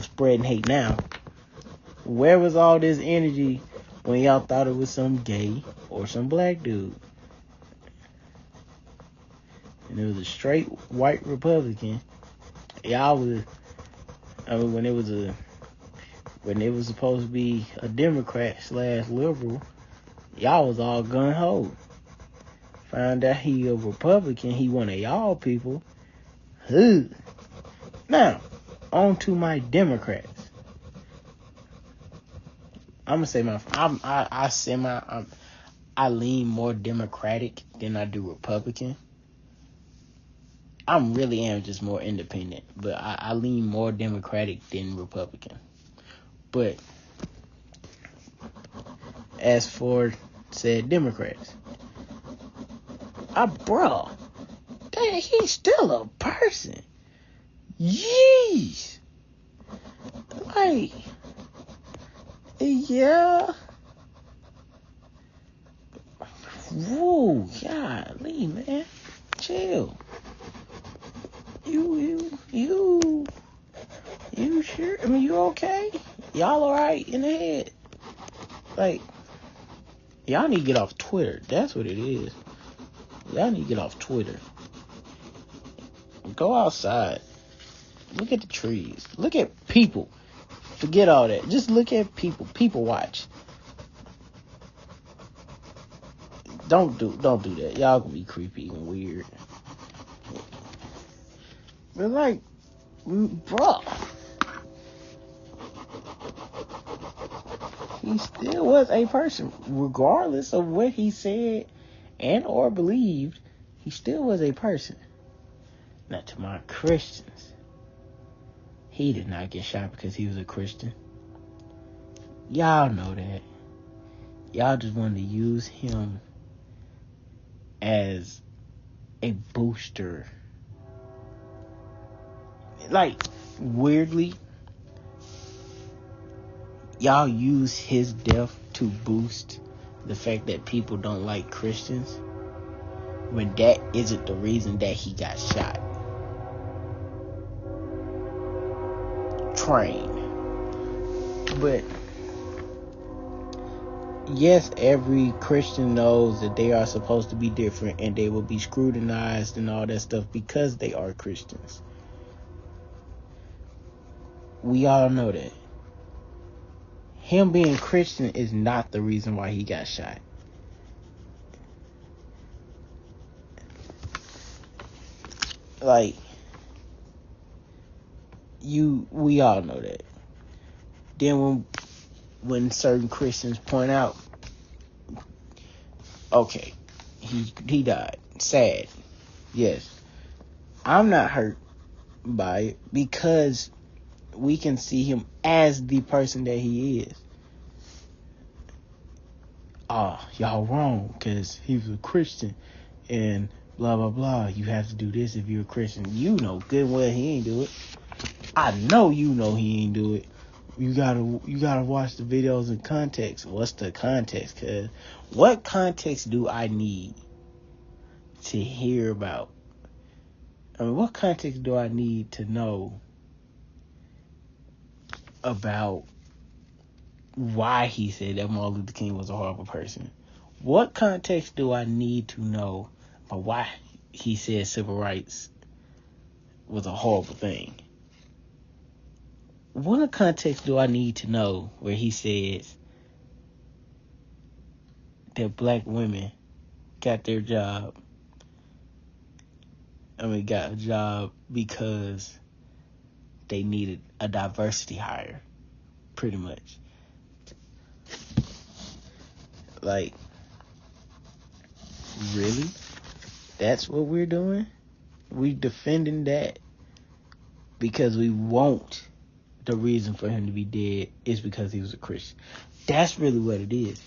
spreading hate now. Where was all this energy when y'all thought it was some gay or some black dude? And it was a straight white Republican. Y'all was, when it was supposed to be a Democrat / liberal, y'all was all gun ho. Found out he a Republican, he one of y'all people. Now, on to my Democrats. I'm gonna say I lean more Democratic than I do Republican. I really am just more independent, but I lean more Democratic than Republican. But as for said Democrats, bro, dang, he's still a person. Yeesh. Like, yeah. Whoa, golly, man. Chill. You sure? I mean, you okay? Y'all alright in the head? Like, y'all need to get off Twitter. That's what it is. Y'all need to get off Twitter. Go outside. Look at the trees. Look at people. Forget all that. Just look at people. People watch. Don't do that. Y'all gonna be creepy and weird. But like, bro, he still was a person, regardless of what he said and or believed. He still was a person. Now, to my Christians, he did not get shot because he was a Christian. Y'all know that. Y'all just wanted to use him as a booster. Like, weirdly, y'all use his death to boost the fact that people don't like Christians, when that isn't the reason that he got shot. Train. But yes, every Christian knows that they are supposed to be different and they will be scrutinized and all that stuff because they are Christians. We all know that. Him being Christian is not the reason why he got shot. Like, we all know that. Then when certain Christians point out, okay, he died. Sad. Yes. I'm not hurt by it because we can see him as the person that he is. Oh, y'all wrong because he was a Christian and blah blah blah. You have to do this if you're a Christian. You know good and well he ain't do it. I know you know he ain't do it. You gotta watch the videos in context. What's the context? Cause what context do I need to hear about? I mean, what context do I need to know about why he said that Martin Luther King was a horrible person? What context do I need to know about why he said civil rights was a horrible thing? What context do I need to know where he says that black women got a job because they needed a diversity hire, pretty much. Like, really? That's what we're doing? We defending that because we want the reason for him to be dead is because he was a Christian. That's really what it is.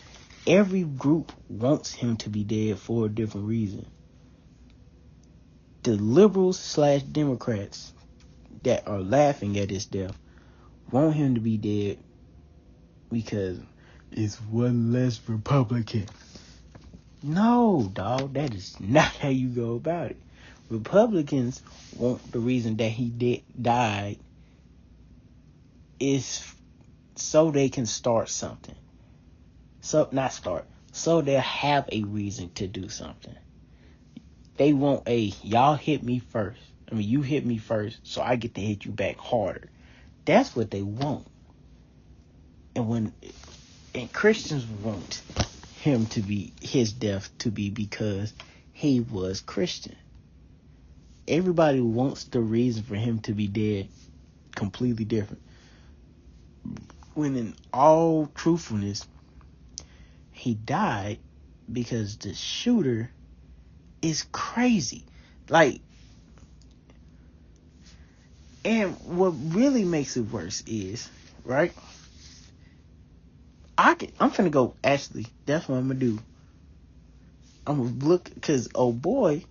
Every group wants him to be dead for a different reason. The liberals / Democrats that are laughing at his death want him to be dead because it's one less Republican. No, dog, that is not how you go about it. Republicans want the reason that he died is so they can start something. So they'll have a reason to do something. They want y'all hit me first. I mean, you hit me first, so I get to hit you back harder. That's what they want. And Christians want him to be, his death to be because he was Christian. Everybody wants the reason for him to be dead completely different. When in all truthfulness, he died because the shooter is crazy. Like, and what really makes it worse is, right? I'm finna go, actually, that's what I'm gonna do. I'm gonna look, because old boy,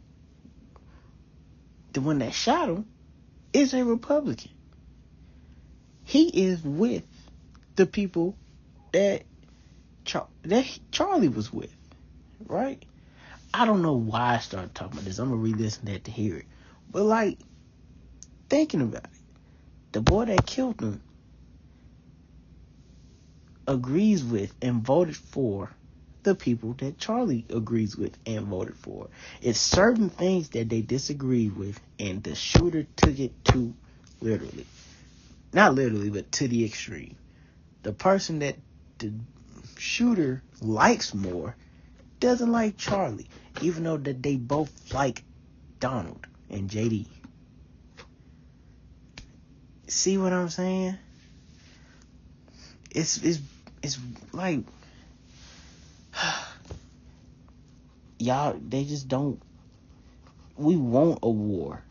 the one that shot him, is a Republican. He is with the people that Charlie was with, right? I don't know why I started talking about this. I'm gonna re-listen to that to hear it. But like, thinking about it, the boy that killed him agrees with and voted for the people that Charlie agrees with and voted for. It's certain things that they disagree with, and the shooter took it too literally. not literally, but to the extreme. The person that the shooter likes more doesn't like Charlie, even though that they both like Donald and JD. See what I'm saying? It's like y'all, they just don't. We want a war.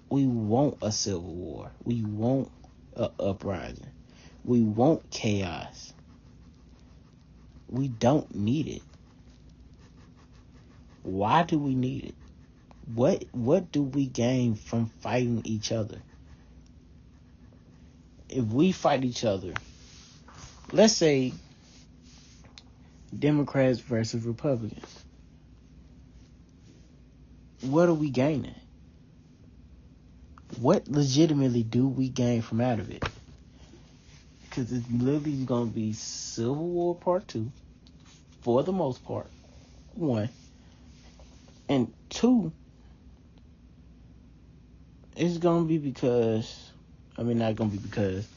We want a civil war. We want a uprising. We want chaos. We don't need it. Why do we need it? What do we gain from fighting each other? If we fight each other, let's say Democrats versus Republicans, what are we gaining? What legitimately do we gain from out of it? Because it's literally going to be Civil War Part 2, for the most part, 1. And 2, it's going to be because, not going to be because,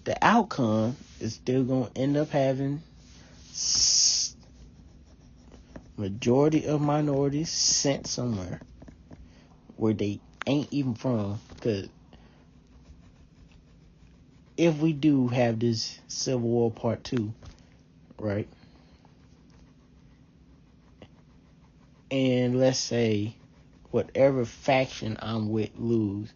the outcome is still going to end up having majority of minorities sent somewhere where they ain't even from. Because if we do have this Civil War Part 2, right? And let's say whatever faction I'm with lose,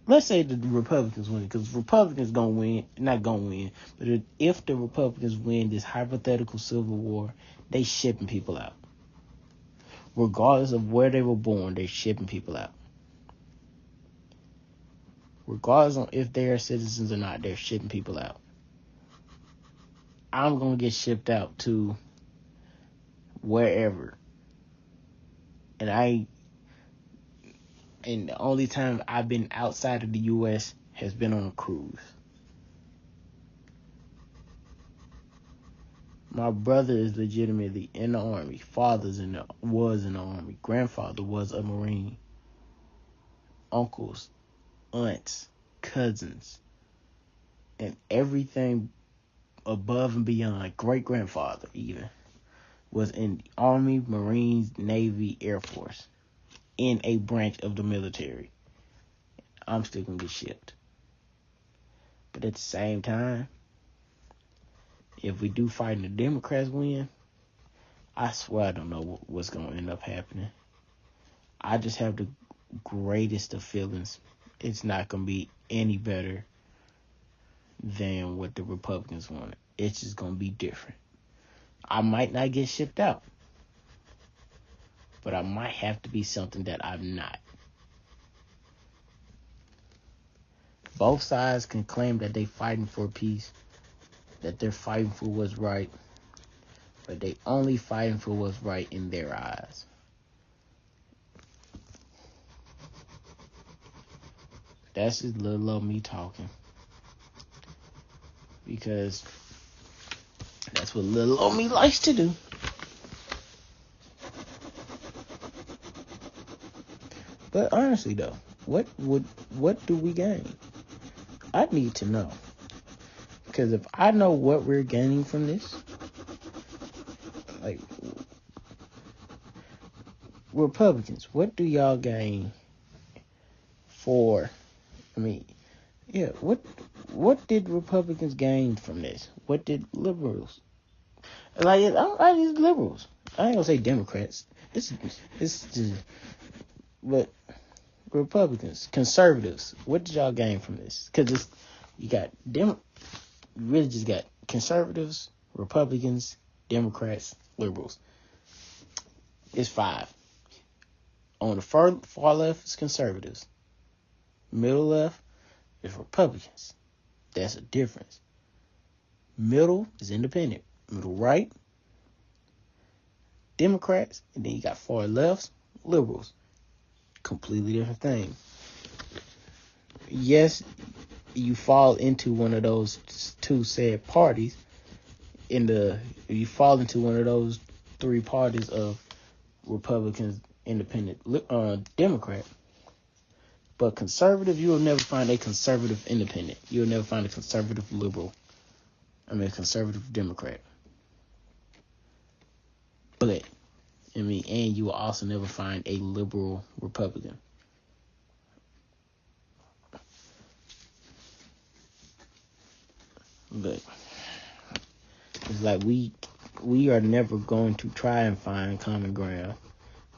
let's say the Republicans win, because Republicans gonna win, not gonna win, but if the Republicans win this hypothetical civil war, they shipping people out. Regardless of where they were born, they're shipping people out. Regardless of if they are citizens or not, they're shipping people out. I'm gonna get shipped out to wherever. And the only time I've been outside of the U.S. has been on a cruise. My brother is legitimately in the Army. Was in the Army. Grandfather was a Marine. Uncles, aunts, cousins, and everything above and beyond, great-grandfather even, was in the Army, Marines, Navy, Air Force, in a branch of the military. I'm still gonna get shipped. But at the same time, if we do fight and the Democrats win, I swear I don't know what's gonna end up happening. I just have the greatest of feelings. It's not gonna be any better than what the Republicans wanted. It's just gonna be different. I might not get shipped out, but I might have to be something that I'm not. Both sides can claim that they're fighting for peace, that they're fighting for what's right, but they only fighting for what's right in their eyes. That's just little old me talking. Because that's what little old me likes to do. But honestly though, what do we gain? I need to know. Because if I know what we're gaining from this, like, Republicans, what do y'all gain for, what did Republicans gain from this? What did liberals? I use liberals. I ain't gonna say Democrats. But Republicans, conservatives, what did y'all gain from this? Because you really just got conservatives, Republicans, Democrats, liberals. It's 5. On the far left is conservatives. Middle left is Republicans. That's a difference. Middle is independent. Middle right, Democrats, and then you got far left, liberals. Completely different thing. Yes, you fall into one of those two said parties. You fall into one of those 3 parties of Republicans independent Democrat. But conservative, you will never find a conservative independent. You'll never find a conservative liberal. A conservative Democrat. But, and you will also never find a liberal Republican. But it's like we are never going to try and find common ground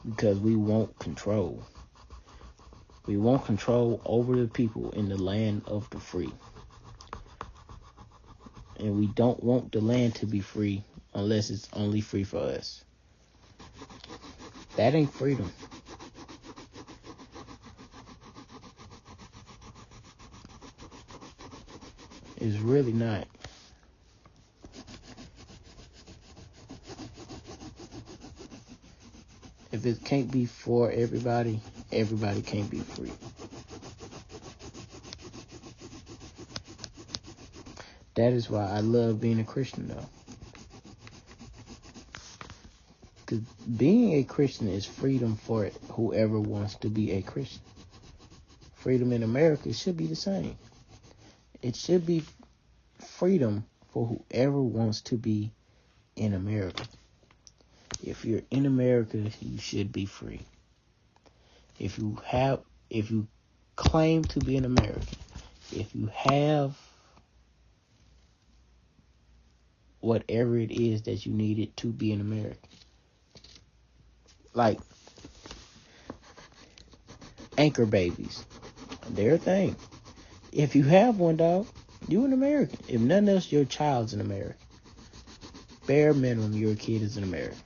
because we want control. We want control over the people in the land of the free. And we don't want the land to be free unless it's only free for us. That ain't freedom. It's really not. If it can't be for everybody, everybody can't be free. That is why I love being a Christian, though. Because being a Christian is freedom for whoever wants to be a Christian. Freedom in America should be the same. It should be freedom for whoever wants to be in America. If you're in America, you should be free. If you claim to be an American, if you have whatever it is that you needed to be an American, like anchor babies, they're a thing. If you have one, dog, you're an American. If nothing else, your child's an American. Bare minimum, your kid is an American.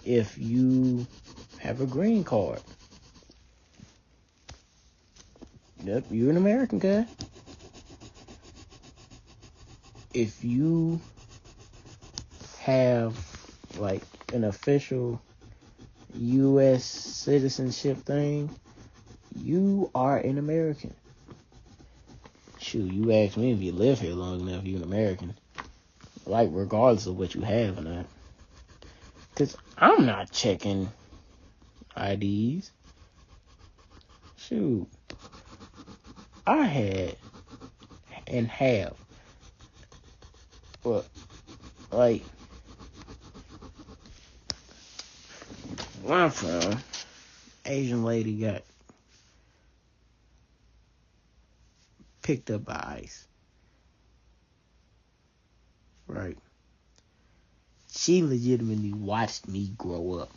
If you have a green card, yep, you're an American guy. If you have like an official U.S. citizenship thing, you are an American. Shoot, you ask me if you live here long enough, you're an American. Like, regardless of what you have or not. Because I'm not checking IDs. Shoot. I had and have. But, like, where I'm from, Asian lady got picked up by ICE. Right. She legitimately watched me grow up.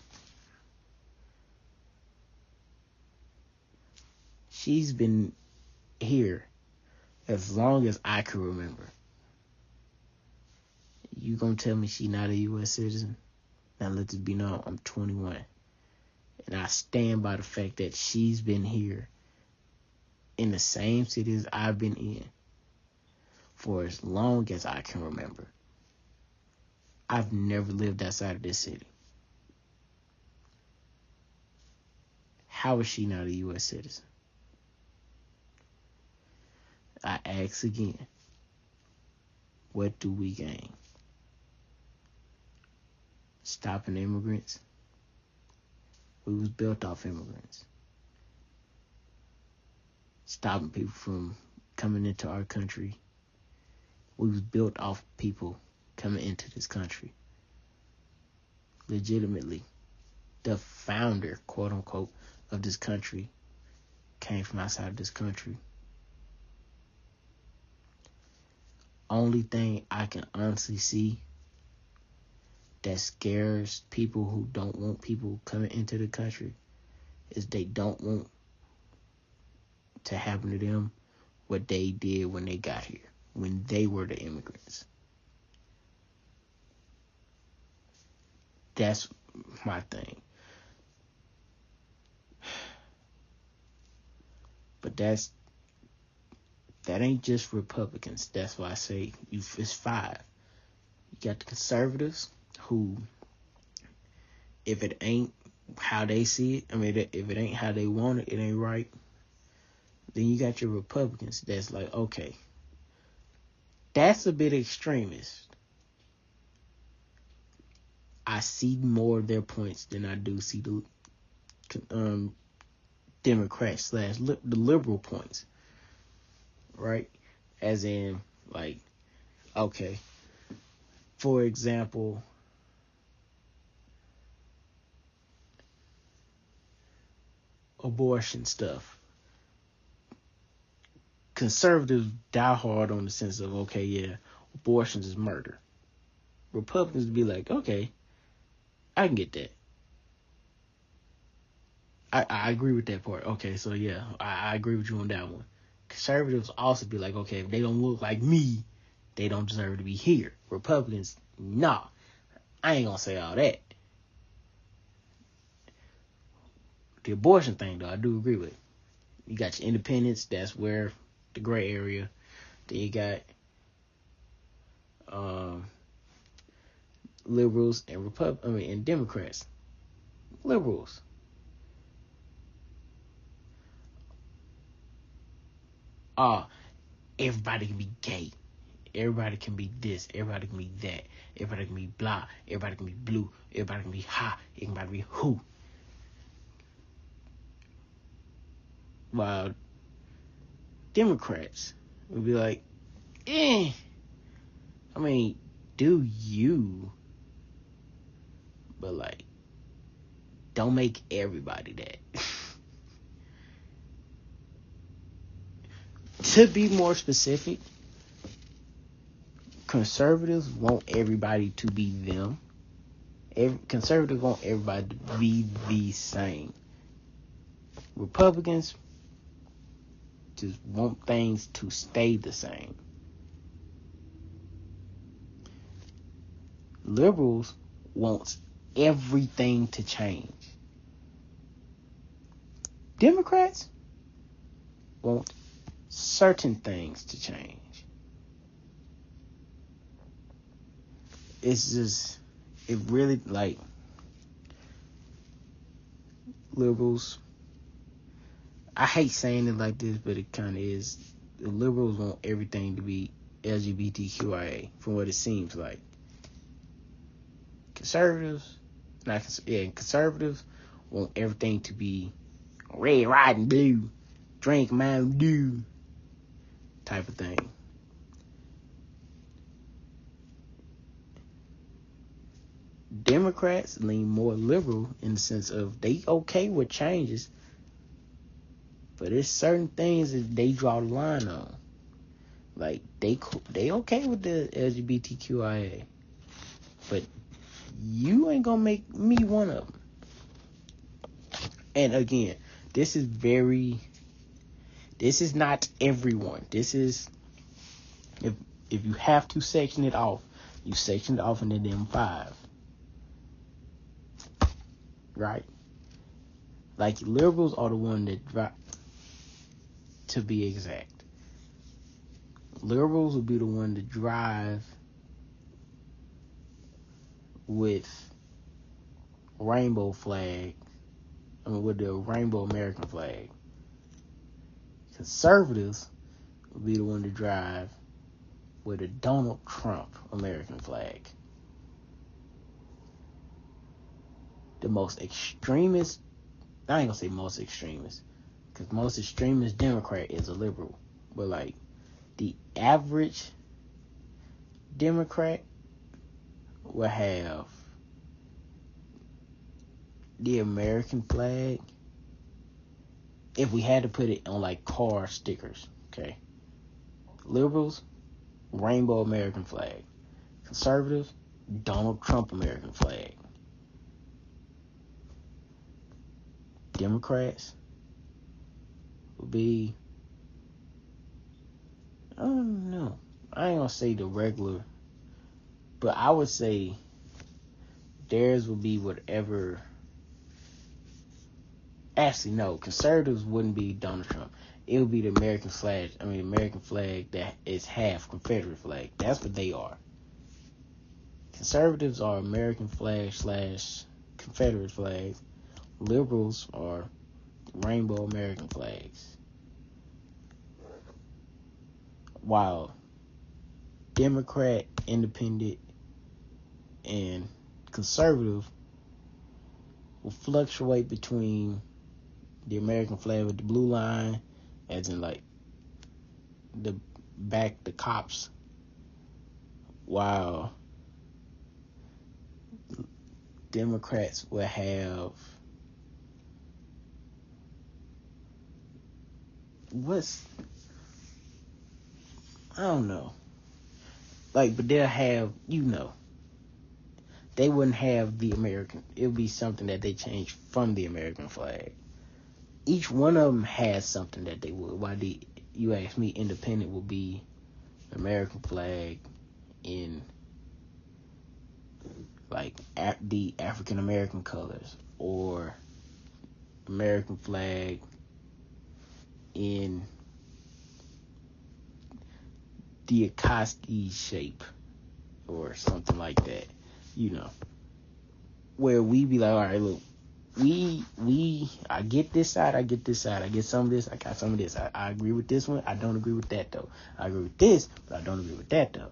She's been here as long as I can remember. You gonna tell me she not a U.S. citizen? Now let this be known, I'm 21. And I stand by the fact that she's been here in the same city as I've been in for as long as I can remember. I've never lived outside of this city. How is she not a U.S. citizen? I ask again, what do we gain? Stopping immigrants? We was built off immigrants. Stopping people from coming into our country. We was built off people coming into this country. Legitimately. The founder, quote unquote, of this country came from outside of this country. Only thing I can honestly see that scares people who don't want people coming into the country is they don't want to happen to them what they did when they got here, when they were the immigrants. That's my thing. But that ain't just Republicans. That's why I say it's five. You got the conservatives who, if it ain't how they see it, if it ain't how they want it, it ain't right. Then you got your Republicans that's like, okay, that's a bit extremist. I see more of their points than I do see the Democrats / the liberal points, right? As in, like, okay, for example, abortion stuff. Conservatives die hard on the sense of, okay, yeah, abortions is murder. Republicans be like, okay, I can get that. I agree with that part. Okay, so yeah, I agree with you on that one. Conservatives also be like, okay, if they don't look like me, they don't deserve to be here. Republicans, nah, I ain't gonna say all that. The abortion thing, though, I do agree with. You got your independents, that's where the gray area. Then you got liberals and and Democrats. Liberals. Everybody can be gay. Everybody can be this. Everybody can be that. Everybody can be blah. Everybody can be blue. Everybody can be ha. Everybody can be who. While Democrats would be like, I mean, do you, but like, don't make everybody that. To be more specific, conservatives want everybody to be them. Conservatives want everybody to be the same. Republicans just want things to stay the same. Liberals want everything to change. Democrats want certain things to change. It's just, it really, like, liberals, I hate saying it like this, but it kind of is. The liberals want everything to be LGBTQIA, from what it seems like. Conservatives want everything to be red, white, and blue, drink Mountain Dew type of thing. Democrats lean more liberal in the sense of they okay with changes, but there's certain things that they draw the line on. Like, they okay with the LGBTQIA, but you ain't gonna make me one of them. And again, this is not everyone. This is, if you have to section it off, you section it off into them 5. Right? Like, liberals are the one that drive, to be exact. Liberals will be the one to drive with rainbow flag, with the rainbow American flag. Conservatives will be the one to drive with a Donald Trump American flag. The most extremist, I ain't gonna say most extremist, because most extremist Democrat is a liberal, but like, the average Democrat will have the American flag, if we had to put it on like car stickers, okay? Liberals, rainbow American flag. Conservatives, Donald Trump American flag. Democrats would be, I don't know, I ain't gonna say the regular, but I would say theirs would be whatever. Actually, no, conservatives wouldn't be Donald Trump. It would be the American flag that is half Confederate flag. That's what they are. Conservatives are American flag / Confederate flags. Liberals are rainbow American flags. While Democrat, Independent, and conservative will fluctuate between the American flag with the blue line, as in like the cops, while Democrats will have I don't know. Like, but they'll have, they wouldn't have the American. It would be something that they changed from the American flag. Each one of them has something that they would. Why you ask me, independent will be American flag in like the African American colors, or American flag in the Akatsuki shape or something like that, where we be like, all right, look, I get this side, I get this side, I get some of this, I got some of this. I agree with this one, I don't agree with that though. I agree with this, but I don't agree with that though.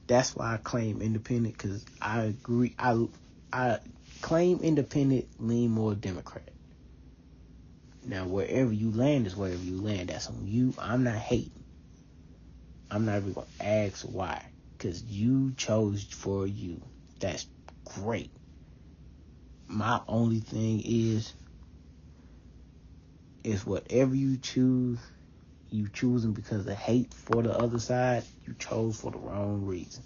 That's why I claim independent, because I agree. I claim independent, lean more Democrat. Now, wherever you land is wherever you land. That's on you. I'm not hating. I'm not even going to ask why, because you chose for you. That's great. My only thing is whatever you choose, you choosing because of hate for the other side, you chose for the wrong reason.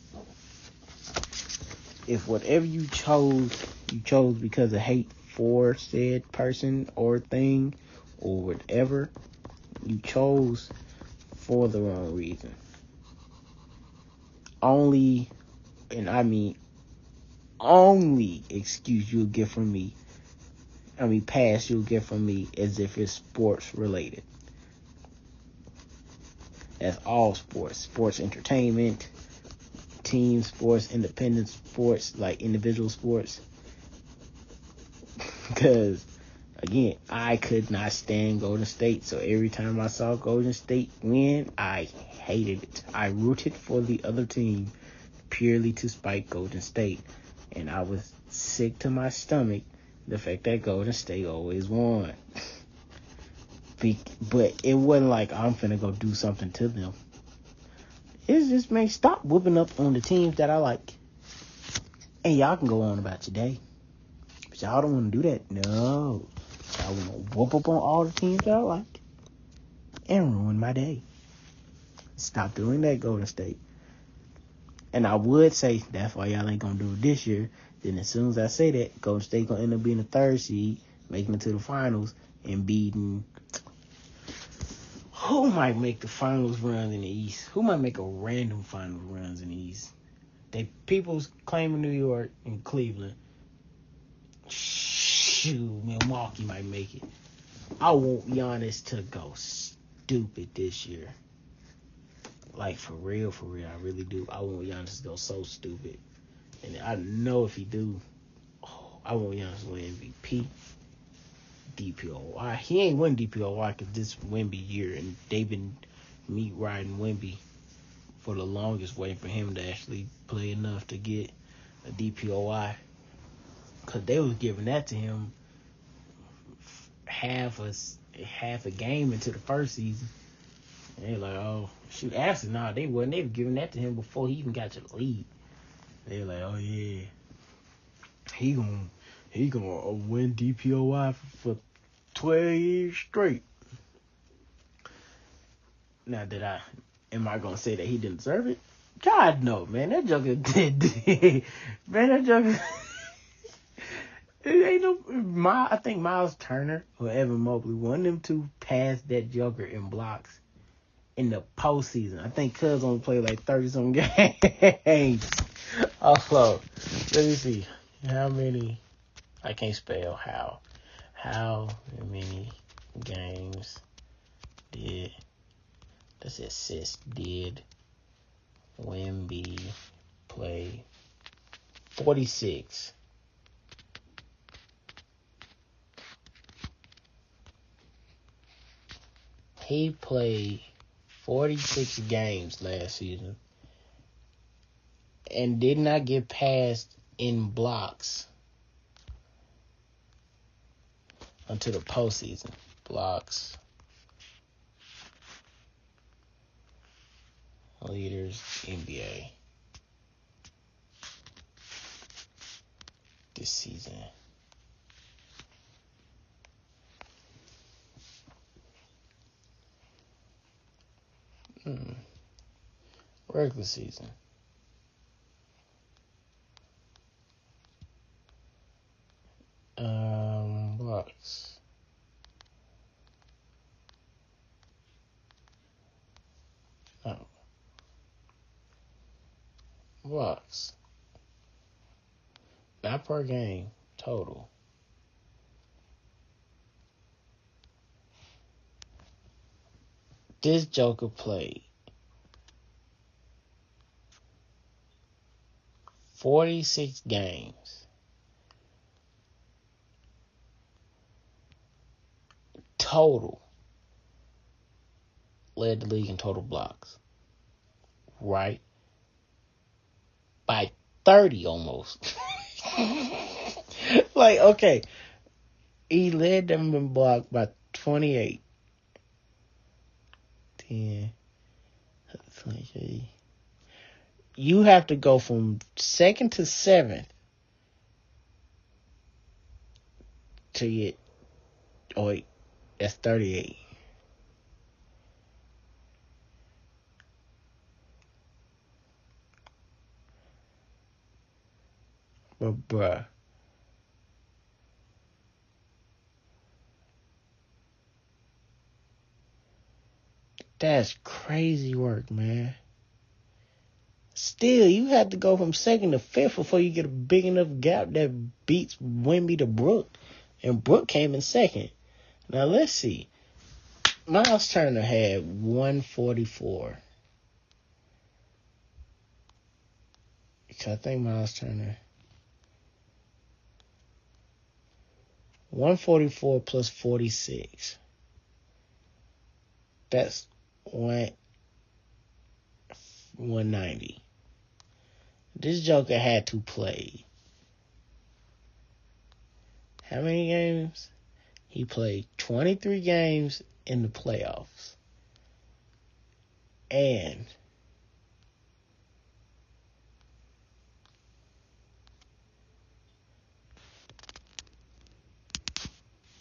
If whatever you chose because of hate for said person or thing or whatever, you chose for the wrong reason. Only excuse you'll get from me, pass you'll get from me, as if it's sports related. That's all sports. Sports entertainment, team sports, independent sports, like individual sports. Because, again, I could not stand Golden State. So every time I saw Golden State win, I hated it. I rooted for the other team purely to spite Golden State. And I was sick to my stomach the fact that Golden State always won. But it wasn't like I'm finna go do something to them. It's just, man, stop whooping up on the teams that I like. And y'all can go on about your day. But y'all don't want to do that. No. I want to whoop up on all the teams that I like and ruin my day. Stop doing that, Golden State. And I would say that's why y'all ain't going to do it this year. Then as soon as I say that, Golden State going to end up being the third seed, making it to the finals, and beating... Who might make the finals runs in the East? Who might make a random finals runs in the East? People's claiming New York and Cleveland. Shoot, Milwaukee might make it. I want Giannis to go stupid this year. Like, for real, I really do. I want Giannis to go so stupid. And I know if he do, I want Giannis to win MVP. DPOY. He ain't win DPOY because this Wemby year, and they've been meat riding Wemby for the longest, waiting for him to actually play enough to get a DPOY. Because they was giving that to him half a game into the first season. And they're like, oh, shoot. Actually, nah, they wasn't. They were giving that to him before he even got to the league. They're like, oh, yeah. He gonna win DPOY for 12 years straight. Now, am I gonna say that he didn't deserve it? God, no, man. That joker did. Man, that joker. It ain't no. I think Miles Turner or Evan Mobley, one of them two, passed that joker in blocks in the postseason. I think Cuz only played like 30-some games. Also, let me see. How many? I can't spell how. How many games did Wemby play? 46. He played 46 games last season. and did not get passed in blocks until the postseason. Blocks, leaders, NBA this season. Regular season. Blocks. No. Blocks. Not per game. Total. This Joker played 46 games. Total. Led the league in total blocks. Right? By 30 almost. Like, okay. He led them in block by 28. 10. 23. You have to go from second to seventh to get. Oh, wait. That's 38. But, bruh. That's crazy work, man. Still, you have to go from second to fifth before you get a big enough gap that beats Wemby to Brook. And Brook came in second. Now, let's see. Miles Turner had 144. Because I think Miles Turner. 144 plus 46. That's 190. This Joker had to play. How many games? He played 23 games in the playoffs. And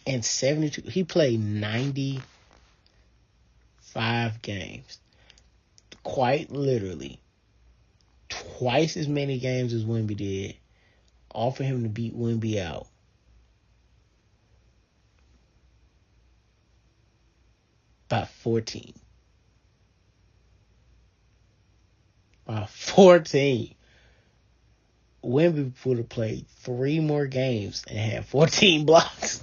in 72, he played 95 games. Quite literally. Twice as many games as Wemby did. All for him to beat Wemby out. By 14. By 14. Wemby would have played 3 more games and had 14 blocks.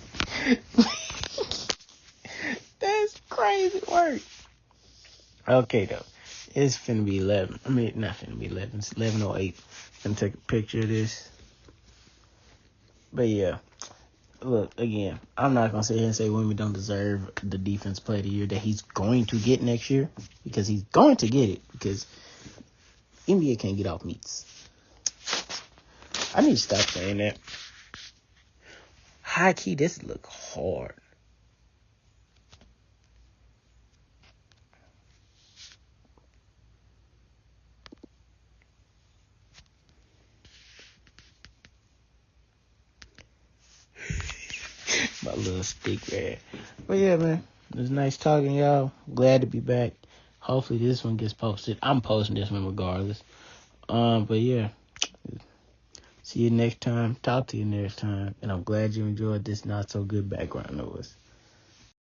That's crazy work. Okay, though. It's finna be 11. I mean, not finna be 11. It's 11:08. Gonna take a picture of this. But yeah. Look, again, I'm not going to sit here and say Wemby don't deserve the defense player of the year that he's going to get next year. Because he's going to get it. Because NBA can't get off meats. I need to stop saying that. High key, this look hard. My little stick man. But yeah, man. It was nice talking to y'all. Glad to be back. Hopefully this one gets posted. I'm posting this one regardless. But yeah. See you next time. Talk to you next time. And I'm glad you enjoyed this not so good background noise.